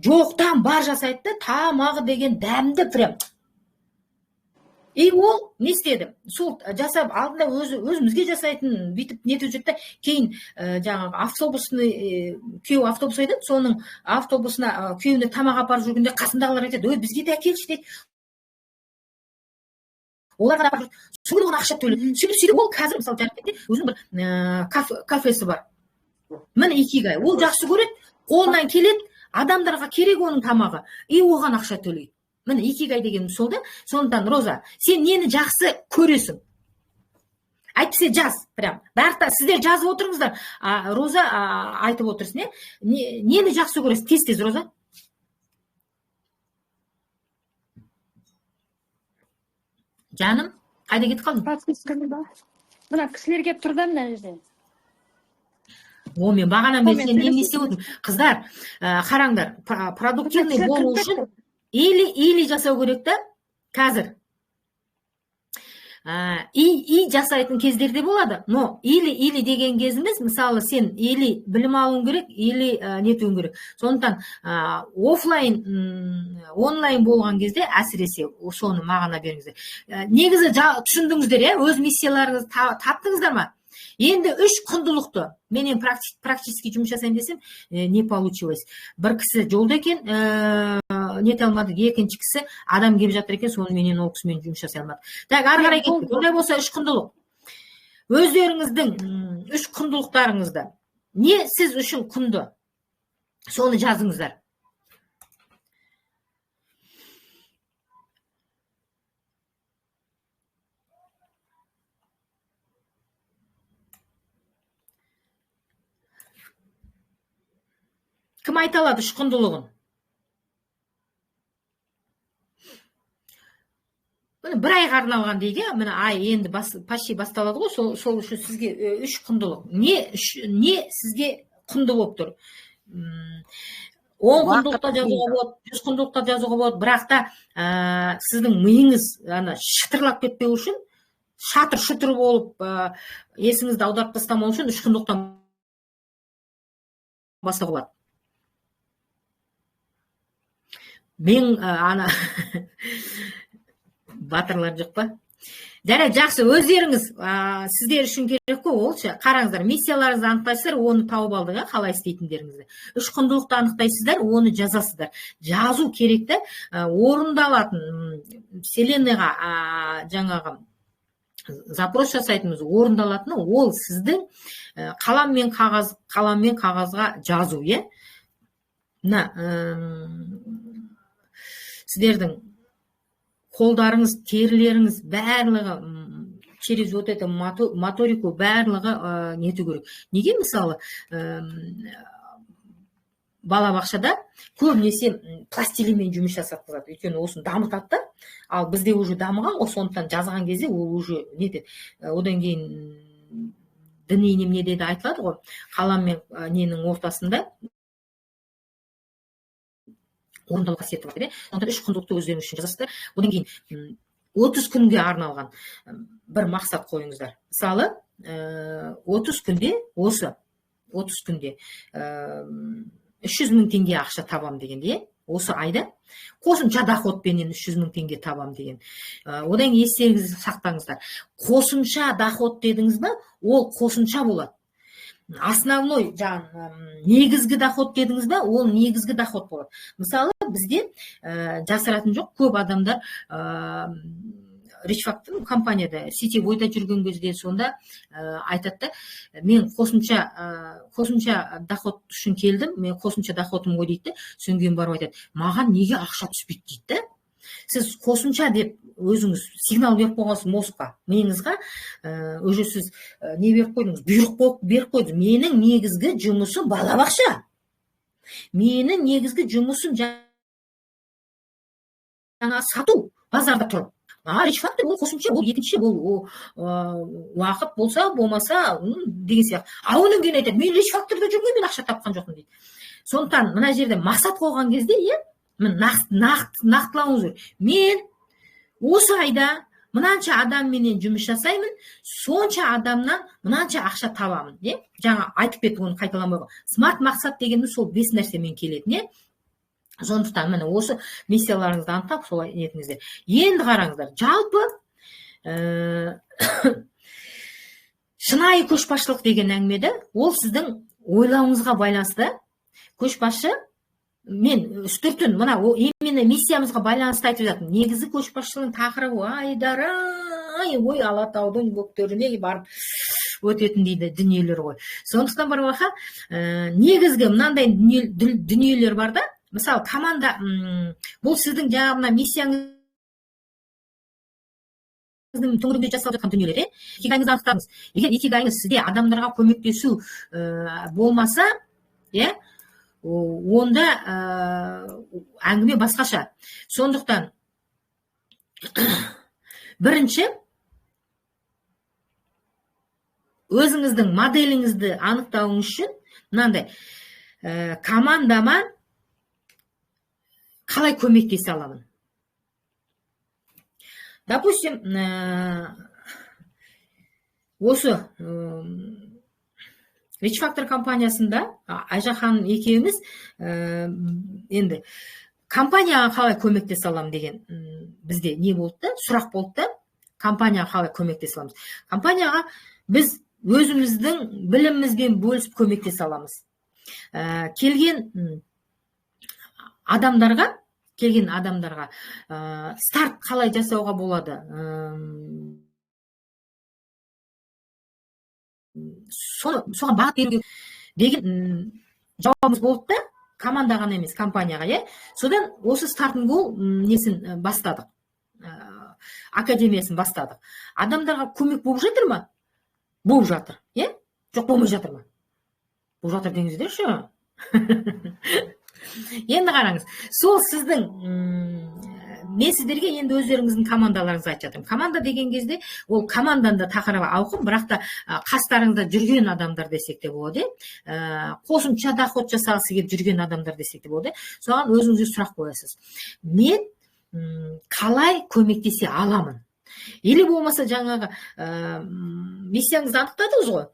[SPEAKER 1] жоқтан бар жасайды да, тамағы деген дәмді прям. И ол не істеді? Сол жасап алдында өзімізге жасайтын бүйтіп нетіп жүрді да, кейін жаңағы автобусный күйеу автобус ойды, соның автобусына күйеуіне тамақ апарып жүргенде қасындағылар айтады, ой, бізге де әкелші дейді. Оларға да апарып жүрді. Сол оған ақша төледі. Сөйтіп ол қазір мысалы жарайды, өзінің бір кафесі бар. Міне икигай. Ол жақсы көреді, қолынан келеді, адамдарға керек оның тамағы, и оған ақша төлейді. Міне икигай деген сол да. Сондықтан Роза, сен нені жақсы көресің? Айтпесе жаз, прям. Бәрі сіздер жазып отырыңыздар. Роза айтып отырсын, нені жақсы көресің? Тез Роза. Жаным, қайда кетіп қалдың?
[SPEAKER 2] Мына кісілер келіп тұрды мына жерде.
[SPEAKER 1] О, мен бағанан бері сен не істеп отырмын? Қыздар, қараңдар, продуктивный болу үшін или жасау керек та, қазір. И жасайтын кездерде болады, но или деген кезіміз, мысалы сен или білім алуың керек, или нетуің керек. Сондықтан офлайн, онлайн болған кезде әсіресе соны мағына беріңіздер. Негізі түсіндіңіздер, өз миссияларыңызды таптыңыздар ма? Енді 3 құндылықты менен практически жұмыс жасайын десем, не получилось. Бір кісі жолда екен, нете алмады, екінші кісі адам келіп жатыр екен, соны менен ол кісімен жұмыс жасай алмады. Так, ары қарай кеттік. Ондай болса 3 құндылық. Өздеріңіздің 3 құндылықтарыңызды, не сіз үшін құнды? Соны жазыңыздар. Кім айта алады 3 құндылығын? Бір айға арналған дейді, міне ай енді почти басталады ғой, сол үшін сізге 3 құндылық. Не сізге құнды болып тұр? 10 құндылықта жазуға болады, 100 құндылықта жазуға болады, бірақ та сіздің миыңыз шытырлап кетпеу үшін, шатыр-шүтір болып, есіңізді аударып тастамау үшін 3 құндылықтан бастауға болады. Мен батырлар жоқ па? Жарайды, жақсы, өздеріңіз сіздер үшін керек қой олшы. Қараңыздар, миссияларыңызды анықтайсыздар, оны тауып алдық, қалай істейтіндеріңізді. Үш құндылықты анықтайсыздар, оны жазасыздар. Жазу керек та, орындалатын вселенныйға жаңағы запрос жасайтынымыз орындалатыны, ол сіздің қаламмен қағазға жазу, е? Сіздердің қолдарыңыз, терілеріңіз барлығы через вот это моторику барлығы нету керек. Неге мысалы балабақшада көбінесе пластилинмен жұмыс жасатқызады, өйткені осыны дамытады да, ал бізде уже дамыған ғой, сондықтан жазған кезде ол уже нетеді. Одан кейін діни неменеде де айтылады ғой, қалам мен ненің ортасында орындалу қасиеті бар, сондықтан үш құндылықты өздеріңіз үшін жазасыздар. Одан кейін 30 күнге арналған бір мақсат қойыңыздар. Мысалы 30 күнде 30 күнде 300 мың теңге ақша табам дегенде, осы айда қосымша доходпенен 300 мың теңге табам деген. Одан естеріңізді сақтаңыздар. Қосымша доход дедіңіз ба, ол қосымша болады. Основной негізгі доход дедіңіз ба, ол негізгі доход болады. Мысалы, бізде жасыратын жоқ, көп адамдар Ричфактың компанияда сетевойда жүрген кезде сонда айтады, мен қосымша доход үшін келдім, мен қосымша доходым ғой дейді, сөнген барып айтады, маған неге ақша түспейді дейді. Сіз қосымша деп өзіңіз сигнал беріп қойғансыз мозгқа, миыңызға, уже сіз не беріп қойдыңыз, бұйрық беріп қойдыңыз. Менің негізгі жұмысым балабақша. Менің негізгі жұмысым жаңа сату, базарда тұрып. Ричфактор ол қосымша, ол екінші, ол уақыт болса, болмаса деген сияқты. Одан кейін айтады, мен ричфакторда жүрген, мен ақша тапқан жоқпын дейді. Сондықтан мына жерде мақсат қойған кезде, нақтылауыңыз керек. Мен осы айда мынанша адамменен жұмыс жасаймын, сонша адамнан мынанша ақша табамын. Жаңа айтып кеттім, оны қайталамай қой. Смарт мақсат дегеніміз сол 5 нәрсемен келеді. Сондықтан міне осы миссияларыңызды анықтап солай етіңіздер. Енді қараңыздар, жалпы шынайы көшбасшылық деген әңгімеде, ол сіздің ойлауыңызға байланысты. Көшбасшы, мен үстіртін, мына именно миссиямызға байланысты айтып жатырмын. Негізі көшбасшының тақырыбы айдарай, ой Алатаудың бөктеріне барып өтетін дейді дүниелер ғой. Сондықтан бар уақыт негізгі мынандай дүниелер бар да. Мысалы, команда, бұл сіздің жаңағына миссияңыздың төңірегінде жасалып жатқан дүниелер, икигайыңызды анықтаңыз. Егер икигайыңыз сізде адамдарға көмектесу болмаса, онда әңгіме басқаша. Сондықтан бірінші өзіңіздің моделіңізді анықтауыңыз үшін мынандай командама қалай көмектесе аламын. Допустим, осы Ричфактор компаниясында Айжахан екеуміз енді компанияға қалай көмектесе аламын деген бізде не болды, сұрақ болды. Компанияға қалай көмектесе аламыз. Компанияға біз өзіміздің білімімізбен бөлісіп көмектесе аламыз. Келген адамдарға старт қалай жасауға болады, соған бағыт беруге деген жауабымыз болды да, командаға емес, компанияға. Содан осы стартын гол несін бастадық, академиясын бастадық. Адамдарға көмек болып жатыр ма? Болып жатыр, жоқ болмай жатыр ма? Болып жатыр деңіздерші. Енді қараңыз, сол сіздің, мен сіздерге енді өздеріңіздің командаларыңызды айтып жатырмын. Команда деген кезде, ол команданда тақырыбы ауқым, бірақ та қастарыңызда жүрген адамдар десек те болады. Қосымша доход жасағысы келіп жүрген адамдар десек те болады. Соған өзіңізге сұрақ қоясыз. Мен қалай көмектесе аламын? Или болмаса жаңағы миссияңызды анықтадыңыз ғой,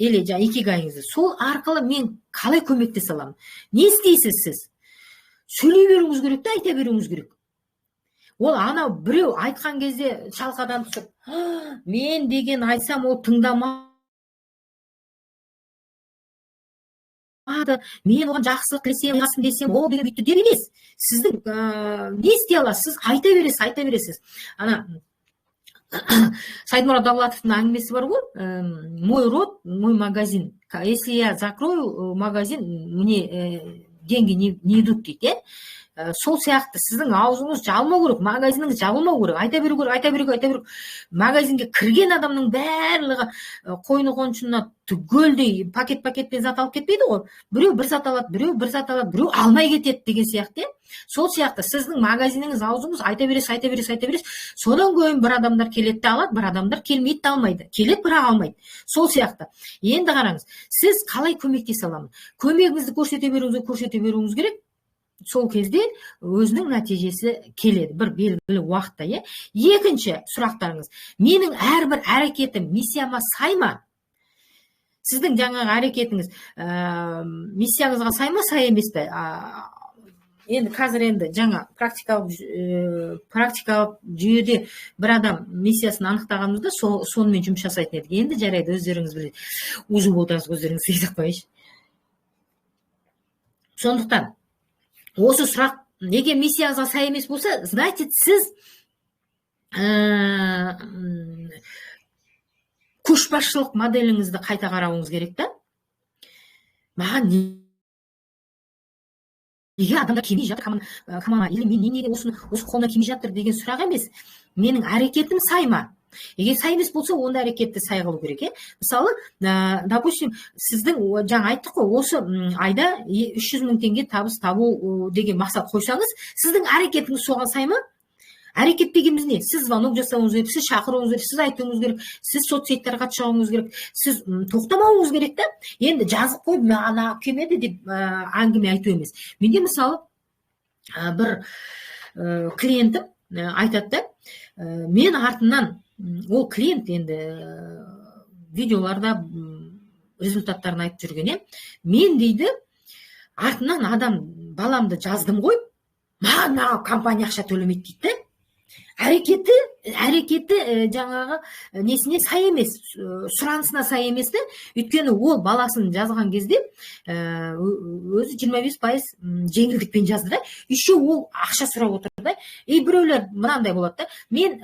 [SPEAKER 1] или жаңа икигайыңызды, сол арқылы мен қалай көмектесе аламын? Не істейсіз сіз? Сөйлей беруіңіз керек та, айта беруіңіз керек. Ол анау біреу айтқан кезде шалқадан түсіп, мен деген айтсам ол тыңдамайды, мен оған жақсылық тілесем, жасын десем, ол деген бүйтті деп емес. Сіздің не істей аласыз? Сіз айта бересіз. Ана Сайдмурод Давлатовтың әңгімесі бар ғой, мой рот, мой магазин. Если я закрою магазин, мне деньги не идут дейді. Сол сияқты сіздің аузыңыз жабылмау керек, магазиніңіз жабылмау керек, айта беру керек. Магазинге кірген адамның барлығы қойны қоншына түгелдей пакетпен зат алып кетпейді ғой. Біреу бір зат алады, біреу алмай кетеді деген сияқты. Сол сияқты сіздің магазиніңіз, аузыңыз айта бересіз. Содан кейін бір адамдар келеді де алады, бір адамдар келмейді де алмайды. Келеді, бірақ алмайды. Сол сияқты. Енді қараңыз, сіз қалай көмектесе аламын? Көмегіңізді көрсете беруіңіз керек. Сол кезде өзінің нәтижесі келеді бір белгілі уақытта. Екінші сұрақтарыңыз, менің әрбір әрекетім миссияма сай ма? Сіздің жаңағы әрекетіңіз миссияңызға сай ма, сай емес пе? Енді қазір жаңа практикалық жүйеде бір адам миссиясын анықтағанымызда сонымен жұмыс жасайтын едік. Енді жарайды, өздеріңіз біледі. Уже болдыңыз, өздеріңіз сезіп қойшы. Сондықтан осы сұрақ неге миссияңызға сай емес болса, значит, сіз көшбасшылық моделіңізді қайта қарауыңыз керек та. Маған неге адамдар келмей жатыр, или мен неге осы қолына келмей жатыр деген сұрақ емес. Менің әрекетім сай ма? Егер сай емес болса, онда әрекетті сай қылу керек. Мысалы, допустим, сіздің жаңа айттық қой, осы айда 300 мың теңге табыс табу деген мақсат қойсаңыз, сіздің әрекетіңіз соған сай ма? Әрекет дегеніміз не? Сіз звонок жасауыңыз керек, сіз шақыруыңыз керек, сіз айтуыңыз керек, сіз соцсеттарға шығуыңыз керек, сіз тоқтамауыңыз керек та. Енді жазып қойып, ана келмеді деп әңгіме айту емес. Менде мысалы бір клиентім айтады да, мен артынан, ол клиент енді видеоларда результаттарын айтып жүрген, мен дейді, артынан адам баламды жаздым ғой, маған компания ақша төлемейді дейді. Әрекеті жаңағы несіне сай емес, сұранысына сай емес. Өйткені ол баласын жазған кезде өзі 25% жеңілдікпен жазды да, еще ол ақша сұрап отыр да. Біреулер мынандай болады да, мен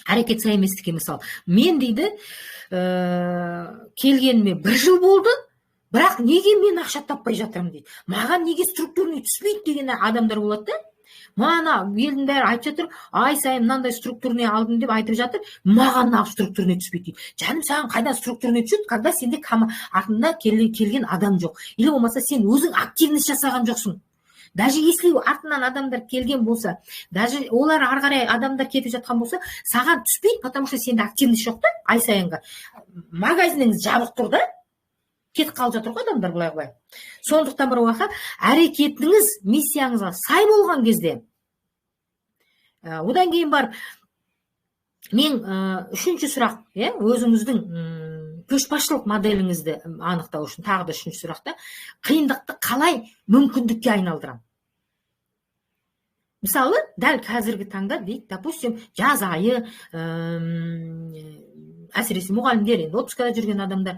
[SPEAKER 1] әрекет сай еместікке, мысалы, мен дейді келгеніме 1 жыл болды, бірақ неге мен ақша таппай жатырмын дейді. Маған неге структурный түспейді деген адамдар болады да. Мана елдің бәрі айтып жатыр, ай сайын мынандай структурный алдым деп айтып жатыр, маған структурный түспейді дейді. Жаным, саған қайдан структурный түседі, когда сенде артында келген адам жоқ. Или болмаса сен өзің активность жасаған жоқсың. Даже если артынан адамдар келген болса, даже олар ары қарай адамдар кетіп жатқан болса, саған түспейді, потому что сенде активность жоқ та, ай сайынғы. Магазиніңіз жабық тұр да, кетіп қалып жатыр ғой адамдар былай. Сондықтан бір уақыт әрекетіңіз миссияңызға сай болған кезде, одан кейін барып, мен үшінші сұрақ, өзіңіздің көшбасшылық моделіңізді анықтау үшін, тағы да үшінші сұрақта, қиындықты қалай мүмкіндікке айналдырам? Мысалы, дәл қазіргі таңда дейді, допустим, жаз айы, әсіресе мұғалімдер, отпускада жүрген адамдар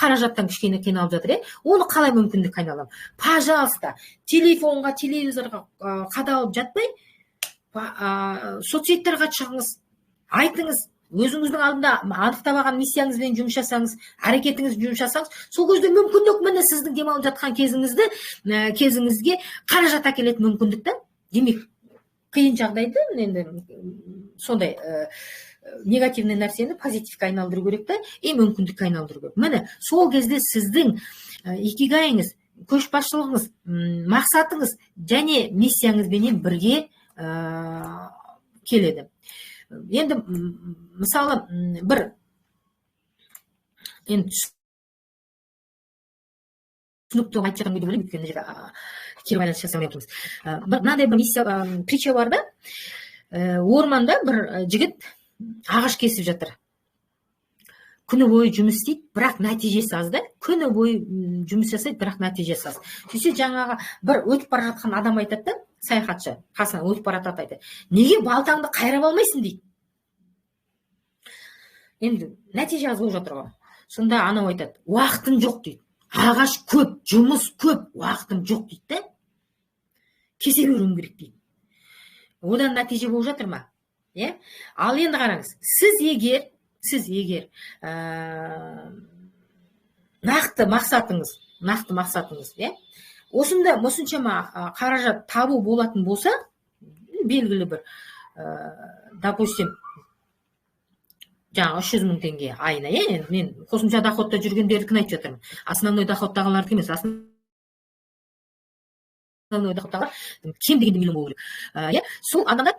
[SPEAKER 1] қаражаттан кішкене қиналып жатыр, оны қалай мүмкіндікке айналам? Пожалуйста, телефонға, телевизорға қадалып жатпай, соцсеттерге шығыңыз, айтыңыз, өзіңіздің алдында анықтап алған миссияңызбен жұмыс жасаңыз, әрекетіңіз жұмыс жасаңыз, сол кезде мүмкіндік, міне сіздің демалып жатқан кезіңізге қаражат әкелетін мүмкіндік та. Демек, қиын жағдайды енді сондай негативный нәрсені позитивке айналдыру керек та, мүмкіндікке айналдыру керек. Міне, сол кезде сіздің икигайыңыз, көшбасшылығыңыз, мақсатыңыз және миссияңызбенен бірге келеді. Енді мысалы бір түсінікті айтып жатқан деп ойлаймын, өйткені кері байланыс жасамай отырмыз. Мынандай бір миссия притча бар да, орманда бір жігіт ағаш кесіп жатыр. күні бойы жұмыс істейді, бірақ нәтижесі аз да. Күні бойы жұмыс жасайды, бірақ нәтижесі аз. Сөйтсе жаңағы бір өтіп бара жатқан адам айтады да, саяхатшы қасынан өтіп бара жатады, айтады, неге балтаңды қайрап алмайсың дейді. Енді нәтиже аз болып жатыр ғой. Сонда анау айтады, уақытым жоқ дейді. Ағаш көп, жұмыс көп, уақытым жоқ дейді да. Кесе беруім керек дейді. Одан нәтиже болып жатыр ма? Ал енді қараңыз, сіз егер нақты мақсатыңыз, осыншама қаражат табу болатын болса, белгілі бір, допустим, жаңағы 300 000 теңге айына, мен қосымша доходта жүргендердікін айтып жатырмын. Основной доходтағыларды емес, основной доходтағылар кем дегенде миллион болу керек. Сол адамдар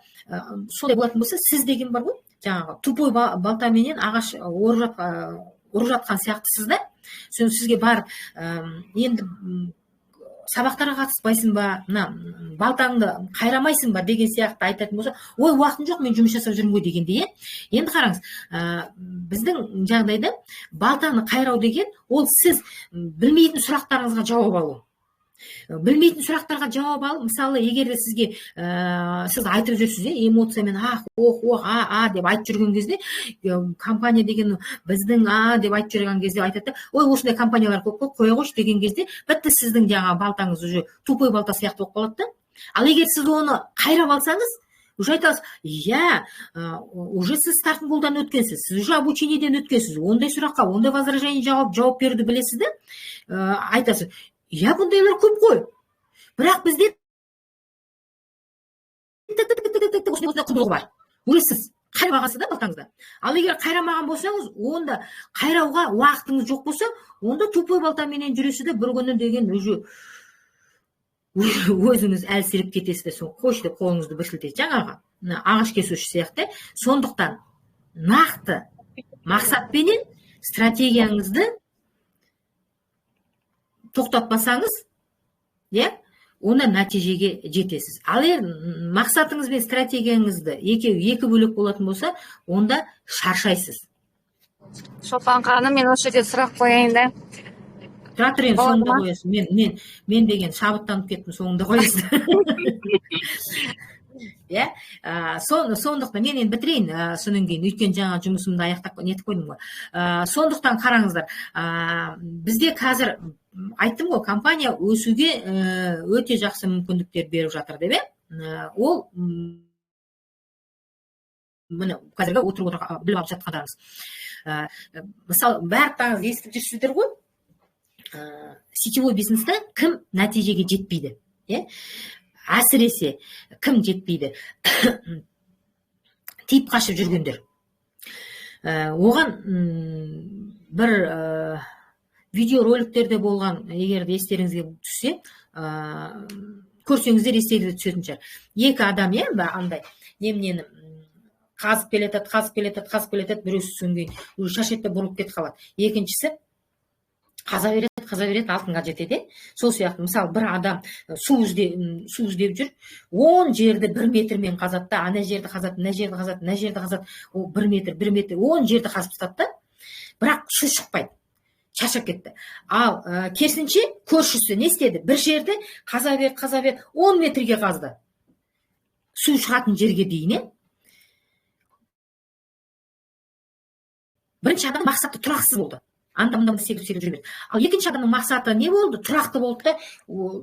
[SPEAKER 1] сондай болатын болса, сіз деген бар ғой, жаңағы тупой балтаменен ағаш ұрып жатқан сияқтысыз да. Сізге барып, енді сабақтарға қатыспайсың ба, балтаңды қайрамайсың ба деген сияқты айтатын болса, ой, уақытым жоқ, мен жұмыс жасап жүрмін ғой дегенде. Енді қараңыз, біздің жағдайда балтаны қайрау деген, ол сіз білмейтін сұрақтарыңызға жауап алу. Білмейтін сұрақтарға жауап алып, мысалы, егер де сізге сіз айтып жүрсіз, эмоциямен деп айтып жүрген кезде, компания деген біздің деп айтып жүрген кезде айтады, ой, осындай компаниялар көп қоя қойшы деген кезде, бітті сіздің жаңа балтаңыз уже тупой балта сияқты болып қалады да. Ал егер сіз оны қайрап алсаңыз, уже айтасыз, уже сіз стартинг-голдан өткенсіз, сіз уже обучениеден өткенсіз, ондай сұраққа, ондай возражение жауап беруді білесіз да, айтасыз, бұндайлар көп қой. Бірақ бізде осындай құндылығы бар. Уже сіз қайрамағансыз да балтаңызда. Ал егер қайрамаған болсаңыз, онда қайрауға уақытыңыз жоқ болса, онда тупой балтаменен жүресіз де, бір күні деген уже өзіңіз әлсіреп кетесіз де, соң қойшы деп қолыңызды бір сілтейсіз. Жаңағы ағаш кесуші сияқты. Сондықтан нақты мақсатпенен стратегияңызды тоқтатпасаңыз, оны нәтижеге жетесіз. Ал мақсатыңыз бен стратегияңызды екі бөлек болатын болса, онда шаршайсыз.
[SPEAKER 2] Шолпан ханым, мен осы жерде сұрақ қояйын да.
[SPEAKER 1] Тұра тұр, енді соңында қоясың. Мен деген шабыттанып кеттім, соңында қоясың. Сондықтан мен енді бітірейін, содан кейін, өйткені жаңа жұмысымды аяқтап нетіп қойдым ғой. Сондықтан қараңыздар, бізде қазір айттым ғой, компания өсуге өте жақсы мүмкіндіктер беріп жатыр деп. Ол міне қазіргі отырып біліп алып жатқандарымыз. Мысалы, бәрі естіп жүрсіздер ғой, сетевой бизнесте кім нәтижеге жетпейді? Әсіресе кім жетпейді? Тиіп қашып жүргендер. Оған бір видеороликтерде болған, егер де естеріңізге түссе, көрсеңіздер естеріңізге түсетін шығар. Екі адам, андай немнені қазып келетеді, біреусі сөнген, шашетті бұрылып кетіп қалады. Екіншісі қаза береді, алтынға жетеді. Сол сияқты, мысалы, бір адам су іздеп жүр, 10 жерді 1 метрмен қазады, ана жерді қазады, мына жерді қазады, 1 метр, 10 жерді қазып тастады, бірақ су шықпайды. Шашып кетті. Ал керісінше көршісі не істеді? Бір жерді қаза берді, 10 метрге қазды. Су шығатын жерге дейін. Бірінші адам мақсаты тұрақсыз болды. Андамдан секіріп жүре берді. Ал екінші адамның мақсаты не болды? Тұрақты болды да,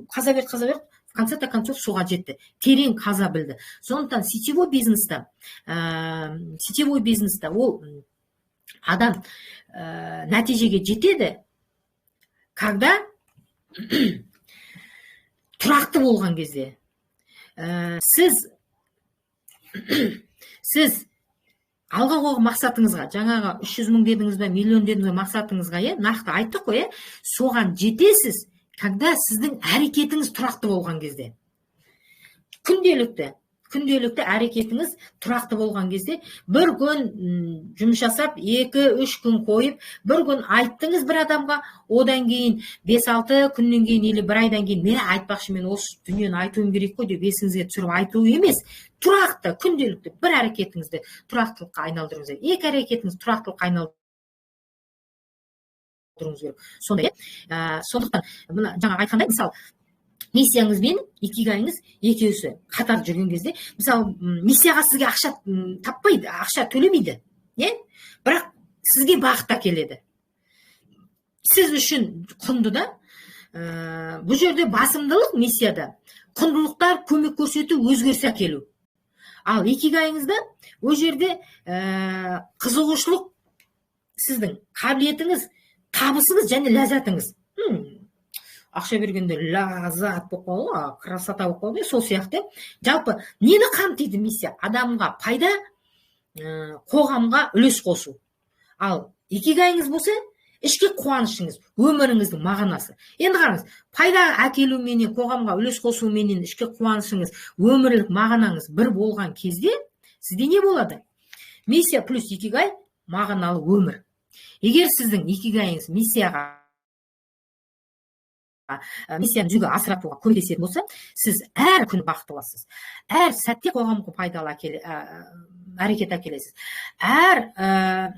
[SPEAKER 1] қаза берді, в конце-то концов суға жетті. Терең қаза білді. Сондықтан сетевой бизнесте ол адам нәтижеге жетеді, когда тұрақты болған кезде. Сіз алға қойған мақсатыңызға, жаңағы 300 000 дедіңіз бе, миллион дедіңіз бе мақсатыңызға, нақты айттық қой, соған жетесіз, когда сіздің әрекетіңіз тұрақты болған кезде. Күнделікті әрекетіңіз тұрақты болған кезде, бір күн жұмыс жасап, 2-3 күн қойып, бір күн айттыңыз бір адамға, одан кейін 5-6 күннен кейін, или бір айдан кейін, мен айтпақшы, мен осы дүниені айтуым керек қой деп есіңізге түсіріп айту емес, тұрақты, күнделікті бір әрекетіңізді тұрақтылыққа айналдырыңыз. Екі әрекетіңіз тұрақтылыққа айналдырыңыз. болдыруыңыз керек. Сондай. Сондықтан мына жаңа айтқандай, мысалы миссияңыз бен икигайыңыз екеуісі қатар жүрген кезде, мысалы миссияға сізге ақша таппайды, ақша төлемейді, бірақ сізге бақыт әкеледі. Сіз үшін құнды да. Бұл жерде басымдылық миссияда құндылықтар, көмек көрсету, өзгеріс әкелу. Ал икигайыңызда ол жерде қызығушылық, сіздің қабілетіңіз, табысыңыз және ләззатыңыз. Ақша бергенде ләззат болып қалды, красота болып қалды. Сол сияқты жалпы нені қамтиды миссия? Адамға пайда, қоғамға үлес қосу. Ал икигайыңыз болса, ішкі қуанышыңыз, өміріңіздің мағынасы. Енді қараңыз, пайда әкелуменен, қоғамға үлес қосуменен ішкі қуанышыңыз, өмірлік мағынаңыз бір болған кезде сізде не болады? Миссия плюс икигай мағыналы өмір. Егер сіздің икигайыңыз миссияны жүзеге асыратуға көмектесетін болса, сіз әр күн бақытты боласыз. Әр сәтте қоғамға пайдалы әрекет әкелесіз. Әр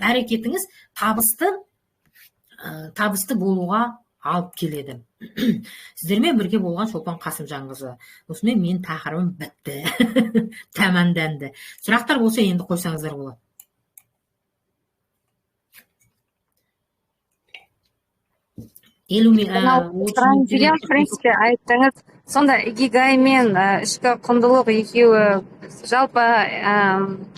[SPEAKER 1] әрекетіңіз табысты болуға алып келеді. Сіздермен бірге болған Шолпан Қасымжанқызы. Осымен мен тақырыбым бітті. Тәмамданды. Сұрақтар болса енді қойсаңыздар болады.
[SPEAKER 2] В принципе, айттыңыз, сонда икигай мен ішкі құндылық екеуі жалпы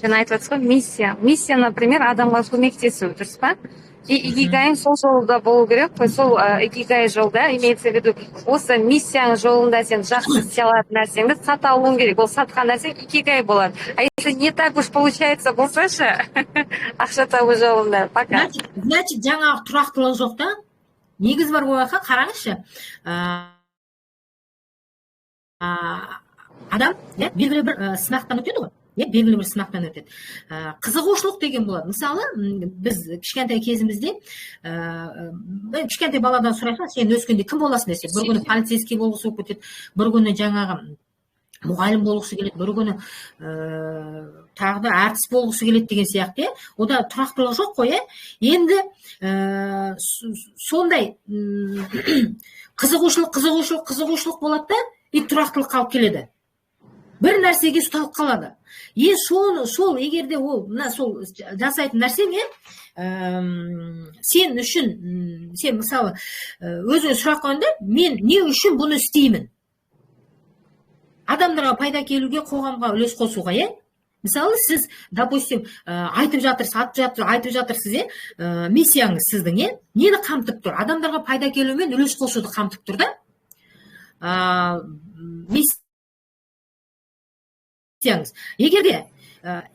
[SPEAKER 2] жаңа айтып жатсыз ғой, миссия, например, адамға көмектесу, дұрыс па? И икигайың сол жолда болу керек қой, сол икигай жолда, имеется в виду, осы миссияның жолында сен жақсы істей алатын нәрсеңді сата алуың керек, ол сатқан нәрсең икигай болады. А если не так уж получается болса ше, ақша табу жолында, пока.
[SPEAKER 1] Значит, жаңағы тұрақтылық жоқ та? Негіз бар болғақа, қараңызшы, адам белгілі бір сынақтан өтеді ғой, белгілі бір сынақтан өтеді. Қызығушылық деген болады. Мысалы, біз кішкентай кезімізде, кішкентай баладан сұрайық, сен өскенде кім боласың десе, бір күні полицейский болғысы болып кетеді, бір күні жаңағы мұғалім болғысы келеді, бір күні тағы да әртіс болғысы келеді деген сияқты. Ода тұрақтылық жоқ қой. Енді сондай қызығушылық болады да, и тұрақтылық қалып келеді. Бір нәрсеге ұсталып қалады. Сол егерде ол жасайтын нәрсең, сен үшін, сен мысалы өзіңе сұрақ қойғанда, мен не үшін бұны істеймін? Адамдарға пайда келуге, қоғамға үлес қосуға, Мысалы, сіз, допустим, айтып жатырсыз, миссияңыз сіздің, нені қамтып тұр? Адамдарға пайда келумен үлес қосуды қамтып тұр да? Миссияңыз. Егерде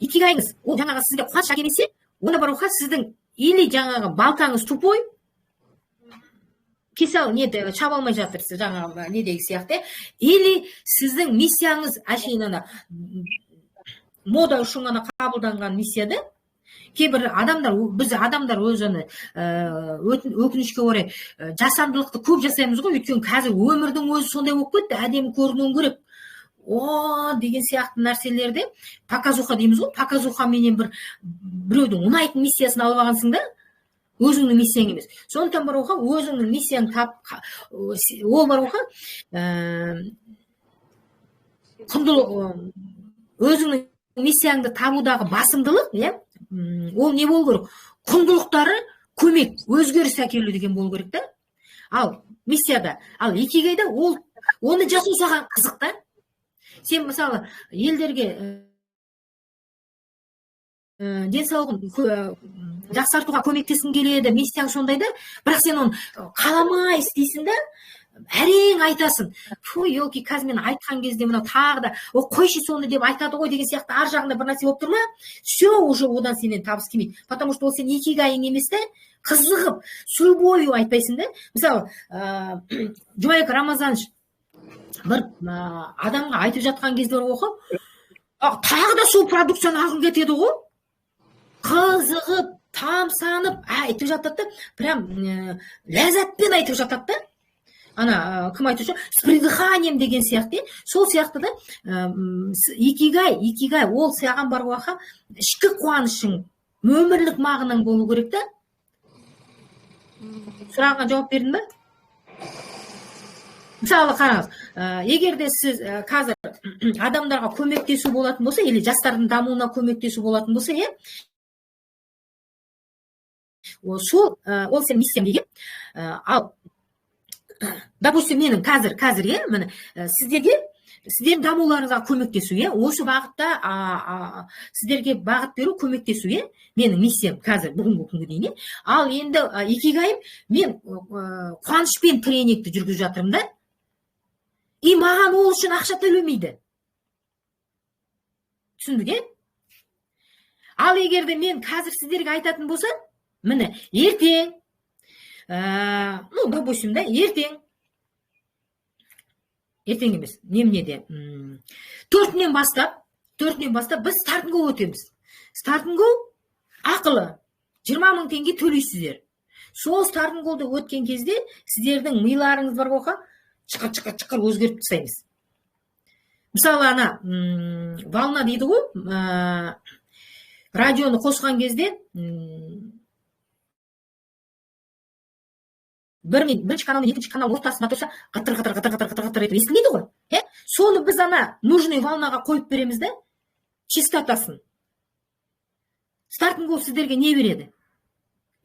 [SPEAKER 1] икигайыңыз, ол жаңағы сізге қуаныш әкелмесе, оны баруға сіздің или жаңағы балтаңыз тупой, кесел шаба алмай жатырсыз, жаңағы недегі сияқты, или сіздің миссияңыз әшейін мода үшін ғана қабылданған миссияда, кейбір адамдар өзіні өкінішке орай жасандылықты көп жасаймыз ғой, өйткені қазір өмірдің өзі сондай болып кетті, әдемі көрінуің керек. Деген сияқты нәрселерде показуха дейміз ғой, показуха менен біреудің ұнайтын миссиясын алып алғансың да, өзіңнің миссияң емес. Сондықтан баруға өзіңнің миссияң ол баруға өзіңнің миссияңды табудағы басымдылық, ол не болу керек? Құндылықтары көмек, өзгеріс әкелу деген болу керек та. Ал миссияда, ал икигайда оны жасау саған қызық та. Сен мысалы елдерге денсаулығын жақсартуға көмектескің келеді, миссияң сондайда, бірақ сен оны қаламай істейсің да, әрең айтасың. Елки, қазір мен айтқан кезде мынау тағы да, қойшы соны деп айтады ғой деген сияқты ар жағында бір нәрсе болып тұр ма? Все, уже одан сенен табыс келмейді. Потому что ол сен икигайың емес та, қызығып, с любовью айтпайсың да. Мысалы, Жоек Рамазанович бір адамға айтып жатқан кезде оқып, тағы да сол продукцияны алғың кетеді ғой. Қызығып, тамсанып айтып жатады да, прям ләззатпен айтып жатады да. Кім айтушы? С придыханием деген сияқты. Сол сияқты да, икигай, ол саған бар уақыт ішкі қуанышың, өмірлік мағынаң болу керек та. Сұрағыңа жауап бердім ба? Мысалы қараңыз, егер де сіз қазір адамдарға көмектесу болатын болса, или жастардың дамуына көмектесу болатын болса, ол сен миссияң деген. Ал допустим, менің қазір міне сіздердің дамуларыңызға көмектесу, осы бағытта сіздерге бағыт беру, көмектесу, менің миссиям қазір бүгінгі күнге дейін. Ал енді икигайым, мен қуанышпен тренингті жүргізіп жатырмын да, и маған ол үшін ақша төлемейді. Түсіндік, Ал егер де мен қазір сіздерге айтатын болса, міне ертең, допустим, ертең емес, неменеде, 4-нен бастап біз стартинг гол өтеміз. Стартинг гол ақылы 20 000 теңге төлейсіздер. Сол стартинг голды өткен кезде сіздердің миларыңыз бар болса, чықыр өзгертіп тастаймыз. Мысалы, ана волна дейді ғой, радионы қосқан кезде бірінші канал мен екінші канал ортасында тұрса, қытыр етіп естілмейді ғой. Соны біз ана нужный волнаға қойып береміз да, частотасын. Стартинг гол сіздерге не береді?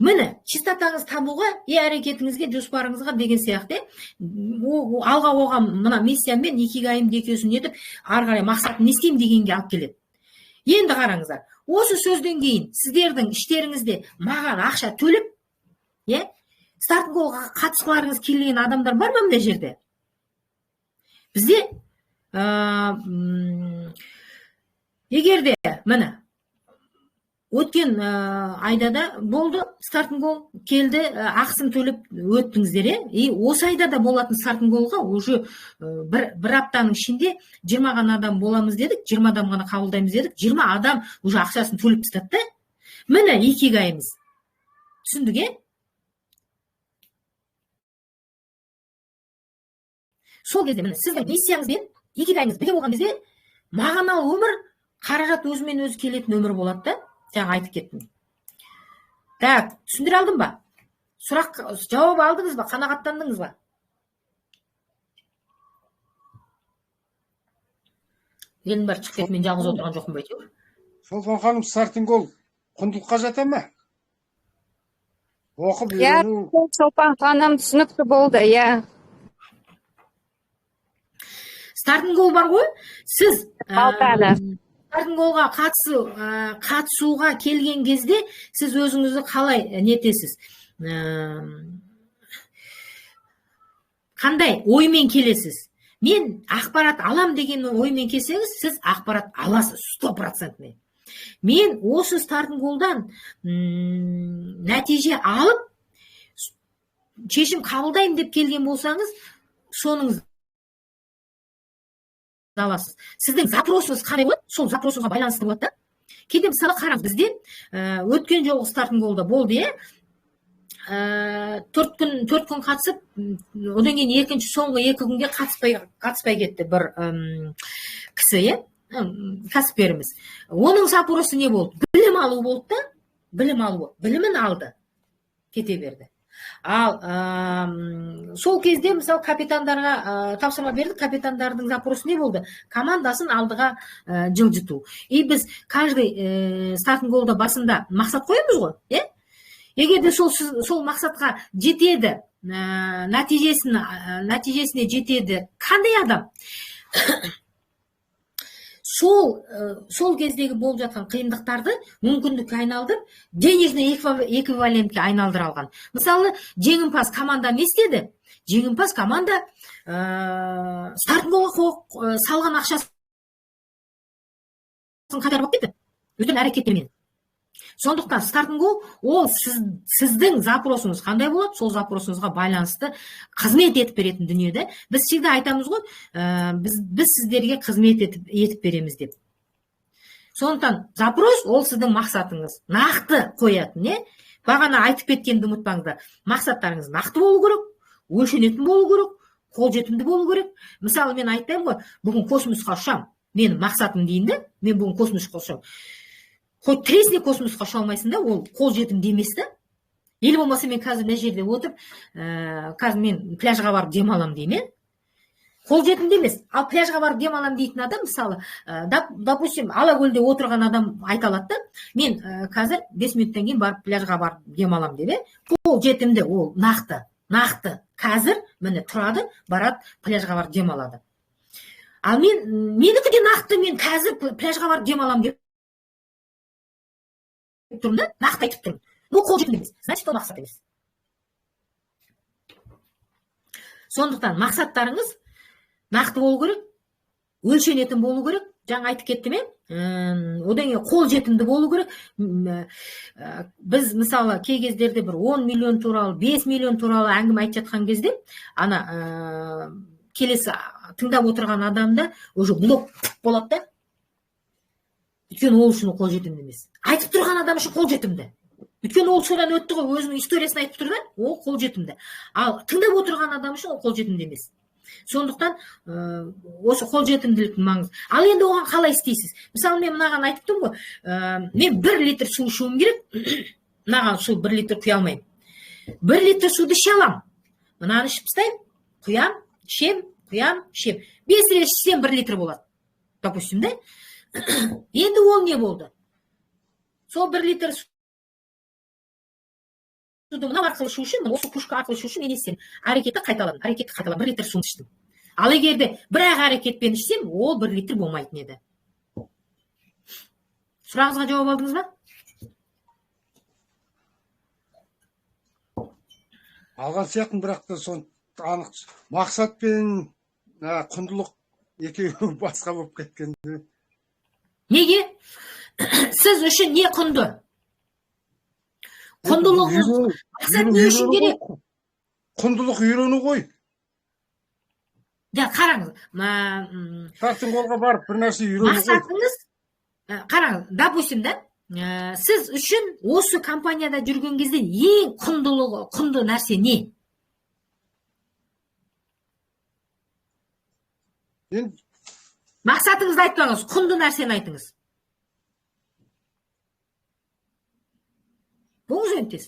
[SPEAKER 1] Міне, частотаңыз табуға, әрекетіңізге, жоспарыңызға деген сияқты, алға оған мына миссиямен икигайымды екеусін етіп, ары қарай мақсатын не істеймін дегенге алып келеді. Енді қараңыздар, осы сөзден кейін сіздердің іштеріңізде маған ақша төлеп, стартинг голға қатысқыларыңыз келген адамдар бар ма мына жерде? Бізде егерде міне өткен айдада болды, стартинг гол келді, ақысын төлеп өттіңіздер, и осы айдада болатын стартинг голға уже бір аптаның ішінде 20 ғана адам боламыз дедік, 20 адам ғана қабылдаймыз дедік, 20 адам уже ақшасын төлеп тастады. Міне икигайымыз. Түсіндік, Сол кезде міне сіздің миссияңыз бен икигайыңыз бірге болған кезде мағыналы өмір, қаражат өзімен өзі келетін өмір болады да. Жаңа айтып кеттім. Так, түсіндіре алдым ба? Сұрақ, жауап алдыңыз ба? Қанағаттандыңыз ба? Елдің бәрі шығып кетіп, мен жалғыз отырған жоқпын ба әйтеуір?
[SPEAKER 3] Шолпан ханым, стартинг гол құндылыққа жата ма? Оқып үйрену.
[SPEAKER 2] Шолпан ханым түсінікті болды,
[SPEAKER 1] Стартинг гол бар ғой, сіз стартинг голға қатысуға келген кезде сіз өзіңізді қалай нетесіз? Қандай оймен келесіз? Мен ақпарат алам деген оймен келсеңіз, сіз ақпарат аласыз 100%. Мен осы стартинг голдан нәтиже алып, шешім қабылдаймын деп келген болсаңыз, соныңыз аласыз. Сіздің запросыңыз қандай болады? Сол запросыңызға байланысты болады да. Кейде мысалы қараңыз, бізде өткен жолғы стартинг голда болды, 4 күн қатысып, одан кейін екінші соңғы 2 күнге қатыспай кетті бір кісі, кәсіпкеріміз. Оның запросы не болды? Білім алу болды да, білімін алды, кете берді. Ал сол кезде мысалы капитандарға тапсырма бердік, капитандардың запросы не болды? Командасын алдыға жылжыту. И біз каждый стартинг голда басында мақсат қоямыз ғой, егер де сол мақсатқа жетеді, нәтижесіне жетеді қандай адам? Сол кездегі болып жатқан қиындықтарды мүмкіндікке айналдырып, денежный эквивалентке айналдыра алған. Мысалы, жеңімпаз команда не істеді? Жеңімпаз команда стартинг голға салған ақшасын қайтарып кетті. Өткен әрекеттермен. Сондықтан стартинг гол ол сіздің запросыңыз қандай болады, сол запросыңызға байланысты қызмет етіп беретін дүниеде. Біз всегда айтамыз ғой, біз сіздерге қызмет етіп береміз деп. Сондықтан запрос ол сіздің мақсатыңыз. Нақты қоятын, бағана айтып кеткенді ұмытпаңыздар. Мақсаттарыңыз нақты болу керек, өлшенетін болу керек, қолжетімді болу керек. Мысалы, мен айтпаймын ғой, бүгін космосқа ұшам. Менің мақсатым дейінді, мен бүгін космосқа ұшам. Қой тіресіне космосқа ұша алмайсың да, ол қол жетімді емес та. Или болмаса мен қазір мына жерде отырып, қазір мен пляжға барып демалам деймін, қолжетімді емес. Ал пляжға барып демалам дейтін адам, мысалы, допустим, Алакөлде отырған адам айта алады да, мен қазір 5 минуттан кейін барып пляжға барып демалам деп, қолжетімді, ол нақты. Қазір міне тұрады, барады, пляжға барып демалады. Ал менікі де нақты, мен қазір пляжға барып демалам деп тұрмын да, нақты айтып тұрмын. Бұл қолжетімді емес, значит, ол мақсат емес. Сондықтан мақсаттарыңыз нақты болу керек, өлшенетін болу керек. Жаңа айтып кеттім, одан кейін қолжетімді болу керек. Біз мысалы кей кездерде бір 10 миллион туралы, 5 миллион туралы әңгіме айтып жатқан кезде, ана келесі тыңдап отырған адамда уже блок болады да. Өйткені ол үшін қолжетімді емес. Айтып тұрған адам үшін қолжетімді. Өйткені ол содан өтті ғой, өзінің историясын айтып тұрды, ол қолжетімді. Ал тыңдап отырған адам үшін ол қолжетімді емес. Сондықтан осы қолжетімділіктің маңызы. Ал енді оған қалай істейсіз? Мысалы, мен мынаған айтып тұрмын ғой, мен 1 литр су ішуім керек, мынаған су 1 литр құя алмаймын. 1 литр суды іше аламын. Мынаны ішіп тастаймын, құям, ішем, құям, ішем. 5 рет ішсем 1 литр болады. Допустим, да? Енді ол не болды? Сол 1 литр суды мына арқылы ішу үшін, осы пушка арқылы ішу үшін мен істеймін. Әрекетті қайталадым, 1 литр суын іштім. Ал егерде бір-ақ әрекетпен ішсем, ол 1 литр болмайтын еді. Сұрағыңызға жауап алдыңыз ба?
[SPEAKER 3] Алған сияқтын, бірақ та сон анық мақсат пен құндылық екеуі басқа болып кеткен.
[SPEAKER 1] Неге? Сіз үшін не құнды? Құндылығыңыз, мақсат не үшін керек?
[SPEAKER 3] Құндылық үйрену ғой.
[SPEAKER 1] Қараңыз,
[SPEAKER 3] Сартинголға барып бір нәрсе үйрену ғой.
[SPEAKER 1] мақсатыңыз, қараңыз, допустим, да, сіз үшін осы компанияда жүрген кезде ең құнды нәрсе не? Мақсатыңызды айтпаңыз, құнды нәрсені айтыңыз. Болыңыз өңтес.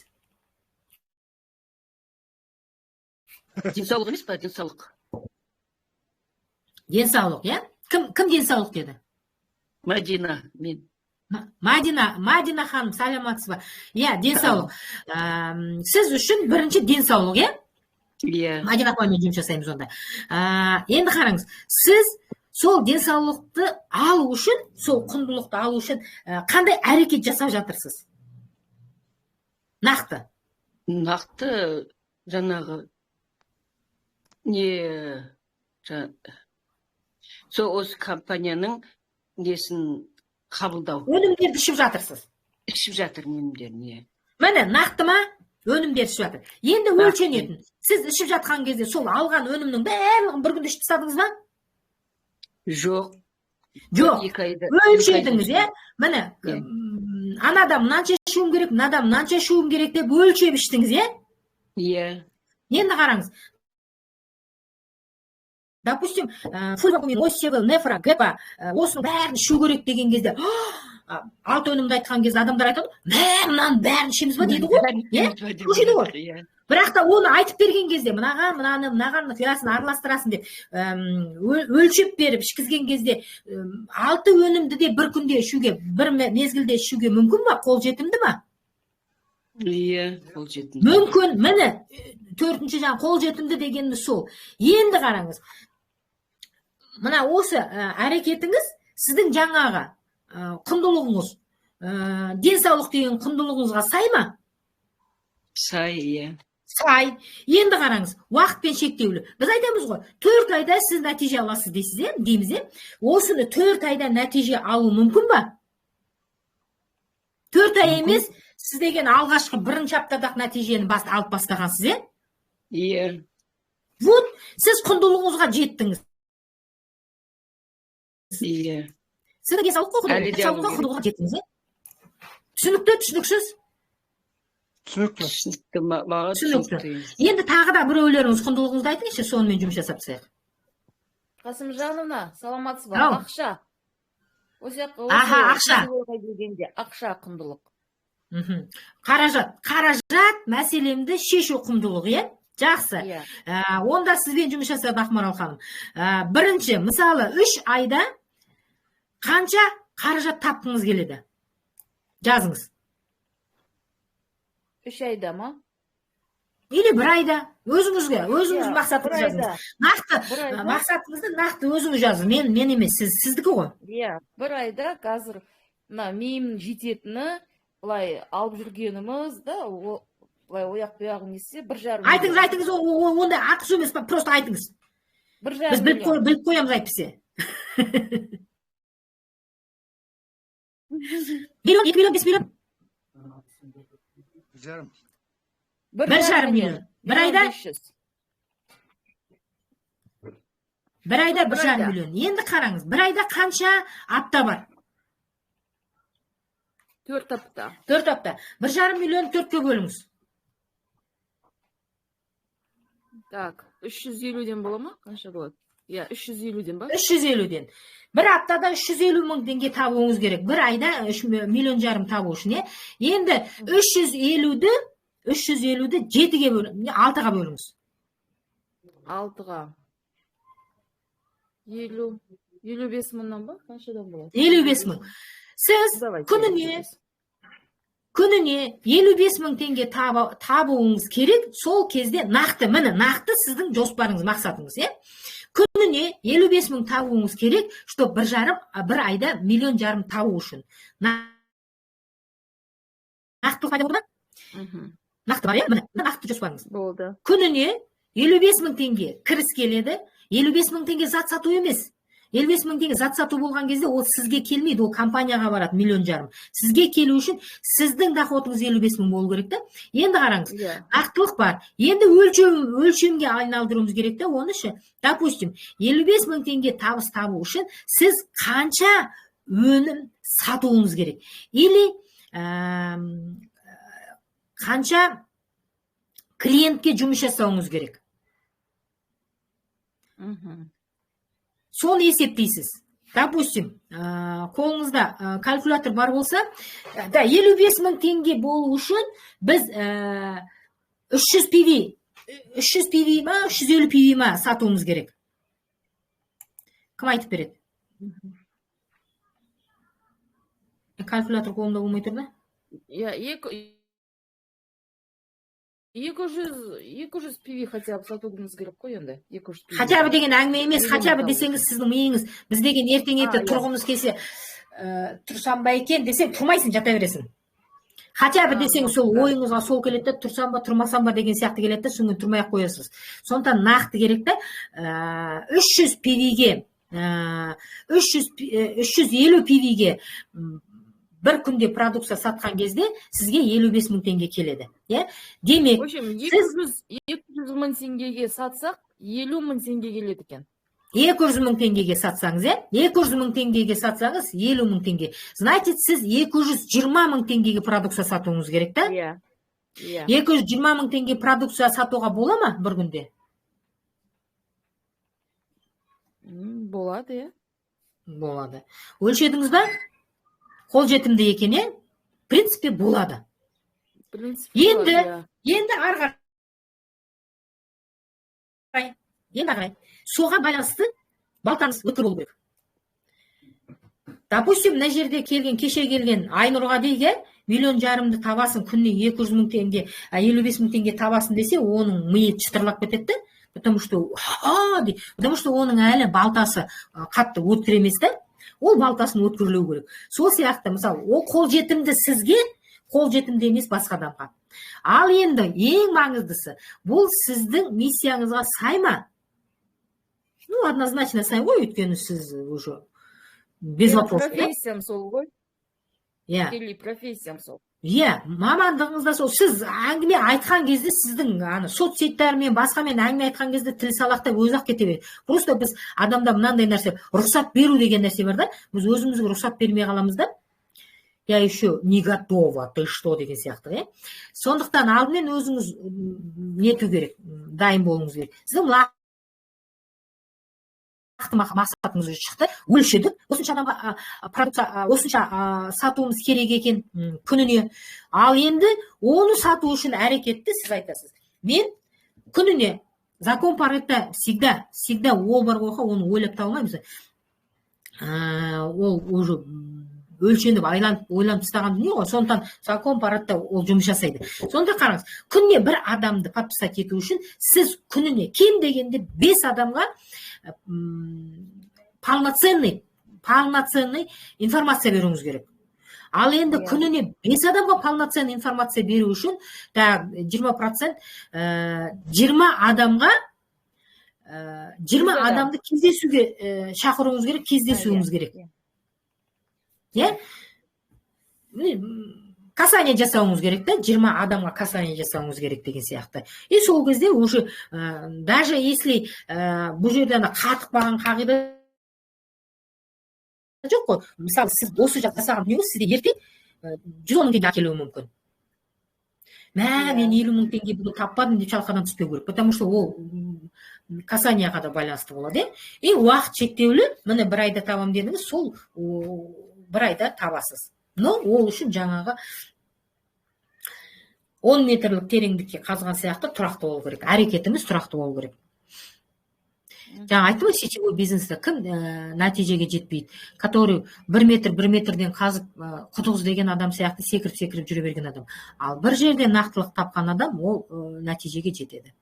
[SPEAKER 4] Денсаулық емес па, денсаулық?
[SPEAKER 1] Денсаулық, иә? Кім денсаулық деді?
[SPEAKER 4] Мадина, мен.
[SPEAKER 1] Мадина ханым, саламатсыз ба? Иә, денсаулық. Сіз үшін бірінші денсаулық, иә?
[SPEAKER 4] Иә.
[SPEAKER 1] Мадина апаймен жұмыс жасаймыз онда. Енді қараңыз, сіз сол денсаулықты алу үшін, сол құндылықты алу үшін қандай әрекет жасап жатырсыз? Нақты.
[SPEAKER 4] Нақты жаңағы сол осы компанияның несін қабылдау.
[SPEAKER 1] Өнімдерді ішіп жатырсыз.
[SPEAKER 4] Ішіп жатыр өнімдерін, иә.
[SPEAKER 1] Міне, нақты ма? Өнімдер ішіп жатыр. Енді өлшенетін. Сіз ішіп жатқан кезде сол алған өнімнің барлығын бір күнде ішіп тастадыңыз ба?
[SPEAKER 4] Жоқ.
[SPEAKER 1] Өлшедіңіз, иә? Міне, анада мынанша ішуім керек, мынада мынанша ішуім керек деп өлшеп іштіңіз, иә?
[SPEAKER 4] Иә.
[SPEAKER 1] Енді қараңыз. Допустим, фульвакумин, осевел, нефра, гепа, осының бәрін ішу керек деген кезде, алты өнімді айтқан кезде адамдар айтады, мынаның бәрін ішеміз ба дейді ғой. Бірақ та оны айтып берген кезде, мынаған қиясын араластырасын деп өлшеп беріп ішкізген кезде 6 өнімді де бір күнде ішуге, бір мезгілде ішуге мүмкін ба? Қолжетімді ма?
[SPEAKER 4] Иә, қолжетімді.
[SPEAKER 1] Мүмкін, міне, 4-ші жаңа қолжетімді дегеніміз сол. Енді қараңыз. Мына осы әрекетіңіз сіздің жаңағы құндылығыңыз, денсаулық деген құндылығыңызға сай ма?
[SPEAKER 4] Сай, иә.
[SPEAKER 1] Сай. Енді қараңыз, уақытпен шектеулі. Біз айтамыз ғой, 4 айда сіз нәтиже аласыз дейміз, осыны 4 айда нәтиже алу мүмкін ба? 4 ай емес, сіз деген алғашқы 1-ші аптадағы нәтижені алып бастағансыз, е?
[SPEAKER 4] Иә.
[SPEAKER 1] Вот, сіз құндылығыңызға жеттіңіз.
[SPEAKER 4] Иә.
[SPEAKER 1] Сіз құндылығыңызға жеттіңіз, е? Түсінікті, түсініксіз?
[SPEAKER 3] Түсінікті.
[SPEAKER 1] Енді тағы да біреулеріңіз құндылығыңызды айтыңызшы, сонымен жұмыс жасап тастайық.
[SPEAKER 5] Қасымжановна, саламатсыз ба? Ақша.
[SPEAKER 1] Ақша.
[SPEAKER 5] Ақша құндылық.
[SPEAKER 1] Қаражат мәселемді шешу құндылығы, жақсы. Онда сізбен жұмыс жасап Ақмарал ханым. Бірінші, мысалы 3 айда қанша қаражат тапқыңыз келеді? Жазыңыз.
[SPEAKER 5] 3 айда ма?
[SPEAKER 1] Или 1 айда. Өзіңіз мақсатыңыз жазыңыз. Нақты мақсатыңызды нақты өзіңіз жазыңыз. Мен емес, сіздікі ғой.
[SPEAKER 5] 1 айда қазір мен жететіні былай алып жүргеніміз да, былай ояқ-бұяғын есе 1,5 миллион.
[SPEAKER 1] Айтыңыз, онда ақы емес, просто айтыңыз.
[SPEAKER 5] 1,5
[SPEAKER 1] миллион. Біз біліп қоямыз әйтпесе. 1 миллион, 5 миллион. 1,5 миллион. 1 айда 1,5 миллион. Енді қараңыз, 1 айда қанша апта бар?
[SPEAKER 5] 4 апта.
[SPEAKER 1] 4 апта. 1,5 миллион 4-ке бөліңіз.
[SPEAKER 5] Так, 350-ден бола ма? Қанша болады? 350-ден ба?
[SPEAKER 1] 350-ден. Bir аптада 350 мың теңге табуыңыз керек. 1 айда 3,5 миллион табу үшін. Енді 350-ді 7-ге бөліңіз, 6-ға бөліңіз.
[SPEAKER 5] 6-ға. 55 мыңнан ба? Қаншадан болады?
[SPEAKER 1] 55 мың. Сіз күніне 55 мың теңге табуыңыз керек. Сол кезде нақты сіздің жоспарыңыз, мақсатыңыз, күніне 55 мың табуыңыз керек, что 1 айда 1,5 миллион табу үшін. Нақты қайда болды? Нақты бар, нақты жоспарыңыз.
[SPEAKER 5] Болды.
[SPEAKER 1] Күніне 55 мың теңге кіріс келеді. 55 мың теңге зат сату емес. 55 мың теңге зат сату болған кезде ол сізге келмейді, ол компанияға барады 1,5 миллион. Сізге келу үшін сіздің доходыңыз 55 мың болу керек та. Енді қараңыз, нақтылық бар. Енді өлшемге айналдыруымыз керек та. Оны ше, допустим, 55 мың теңге табыс табу үшін сіз қанша өнім сатуыңыз керек? Или қанша клиентке жұмыс жасауыңыз керек? Соны есептейсіз. Допустим, қолыңызда калькулятор бар болса, 55 мың теңге болу үшін біз 300 PV ма, 350 PV ма сатуымыз керек. Кім айтып береді? Калькулятор қолымда болмай тұр да? 200 PV хотя бы сатуыңыз керек қой енді. Хотя бы деген әңгіме емес, хотя бы десеңіз сіздің миыңыз, біз деген ертең тұрғымыз келсе, тұрсам ба екен десең, тұрмайсың, жата бересің. Хотя бы десең, сол ойыңызға сол келеді, тұрсам ба, тұрмасам ба деген сияқты келеді, соңын тұрмай қоясыз. Сондықтан нақты керек та, 300 PV-ге, 350 PV-ге бір күнде продукция сатқан кезде сізге 55 мың теңге келеді. Демек,
[SPEAKER 5] 200 мың теңгеге сатсақ, 50 мың теңге келеді екен.
[SPEAKER 1] 200 мың теңгеге сатсаңыз, 200 мың теңгеге сатсаңыз, 50 мың теңге. Значит, сіз 220 мың теңгеге продукция сатуыңыз керек та? 220 мың теңге продукция сатуға бола ма бір күнде?
[SPEAKER 5] Болады,
[SPEAKER 1] Болады. Өлшедіңіз ба? Қол жетімді екен, в принципе, болады. Енді арға соға байланысты балтаңыз өткір болу керек. Допустим, мына жерде кеше келген Айнұрға дейге 1,5 миллион табасын, күніне 200 мың теңге, 55 мың теңге табасын десе, оның миы чытырлап кетеді, потому что оның әлі балтасы қатты өткір емес та. Ол балтасын өткірлеу керек. Сол сияқты, мысалы, ол қол жетімді сізге, қол жетімді емес басқа адамға. Ал енді ең маңыздысы, бұл сіздің миссияңызға сай ма? Однозначно сай ғой, өйткені сіз уже без вопросов.
[SPEAKER 5] Профессиям сол ғой. Профессиям сол.
[SPEAKER 1] Мамандығыңызда сол. Сіз әңгіме айтқан кезде сіздің соцсеттармен, басқамен әңгіме айтқан кезде тіл салақтап өзі-ақ кете береді. Просто біз адамда мынандай нәрсе, рұқсат беру деген нәрсе бар да, біз өзімізге рұқсат бермей қаламыз да. Я еще не готова, ты что деген сияқты. Сондықтан алдымен өзіңіз нету керек, дайын болуыңыз керек. Сіздің нақты мақсатымыз шықты, өлшедік, осынша адамға продукция осынша сатуымыз керек екен күніне. Ал енді оны сату үшін әрекетті сіз айтасыз. Мен күніне закон Паретто всегда ол бар ғой, оны ойлап табылмаймыз. Ол уже өлшеніп ойланып тастаған дүние ғой. Сондықтан закон Паретто ол жұмыс жасайды. Сонда қараңыз, күніне бір адамды подписать ету үшін сіз күніне кем дегенде 5 адамға полноценный информация беруіңіз керек. Ал енді күніне 5 адамға полноценный информация беру үшін 20% 20 адамға 20 адамды кездесуге шақыруыңыз керек, кездесуіңіз керек. Касание жасауыңыз керек, 20 адамға касание жасауыңыз керек деген сияқты. И сол кезде уже даже если бұл жерде қатық баған қағида жоқ қой. Мысалы, сіз осы жасаған дүниеңіз сізде ертең 110 мың теңге әкелуі мүмкін. Мен 50 мың теңге бүгін таппадым деп шалқадан түспеу керек, потому что ол касанияға да байланысты болады. И уақыт шектеулі, міне бір айда табам дедіңіз, сол бір айда табасыз. Но ол үшін жаңағы 10 метрлік тереңдікке қазған сияқты тұрақты болу керек. Әрекетіміз тұрақты болу керек. Жаңа айттым ғой, сетевой бизнесте кім нәтижеге жетпейді, который 1 метрден қазып құтығыз деген адам сияқты секіріп жүре берген адам. Ал бір жерде нақтылық тапқан адам, ол нәтижеге жетеді.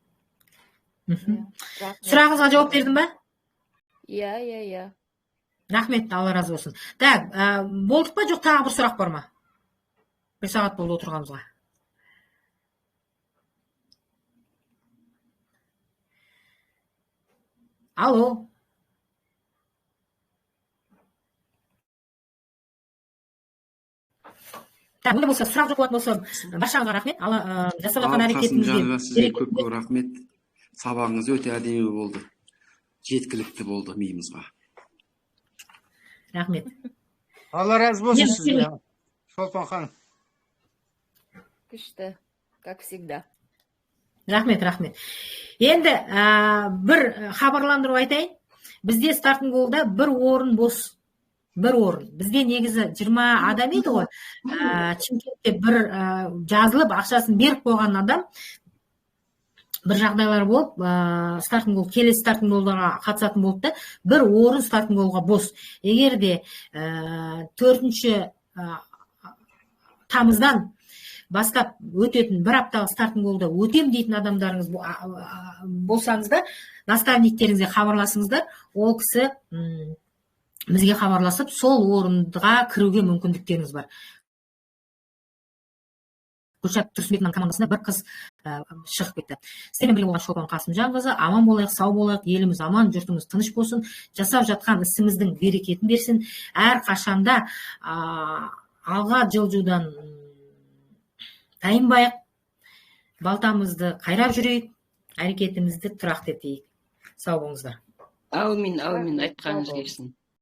[SPEAKER 1] Сұрағыңызға жауап бердім ба?
[SPEAKER 5] Иә.
[SPEAKER 1] Рахмет, Алла разы болсын. Так, болдық па, жоқ тағы бір сұрақ бар ма? 1 сағат болды отырғанымызға. Алло. Так, мұнда болса, сұрақ жоқ болатын болса, баршаңызға рахмет. Жасап жатқан әрекетіңізге
[SPEAKER 6] сізге көп рахмет. Сабағыңыз өте әдемі болды. Жеткілікті болды миымызға.
[SPEAKER 1] Рахмет.
[SPEAKER 3] Алла разы болсын сізге, Шолпан ханым.
[SPEAKER 5] Күшті, как всегда.
[SPEAKER 1] Рахмет. Енді бір хабарландыру айтайын. Бізде стартинг голда бір орын бос. Бір орын. Бізде негізі 20 адам еді ғой. Чимкентте бір жазылып, ақшасын беріп қойған адам. Бір жағдайлар болып, келесі стартинг голдарға қатысатын болды. Бір орын стартинг голға бос. Егер де 4 тамыздан бастап өтетін бір апталық стартинг голда өтем дейтін адамдарыңыз болсаңыздар, наставниктеріңізге хабарласыңыздар, ол кісі бізге хабарласып, сол орынға кіруге мүмкіндіктеріңіз бар. Гүлшат Тұрсынбекованың командасында бір қыз шығып кетті. Сіздермен бірге болған Шолпан Қасымжанқызы, аман болайық, сау болайық, еліміз аман, жұртымыз тыныш болсын, жасап жатқан ісіміздің берекетін берсін, әр қашанда алға жылжудан тайынбайық, балтамызды қайрап жүрейік, әрекетімізді тұрақты етейік. Сау болыңыздар.
[SPEAKER 4] Аумин, айтқаныңыз келсін.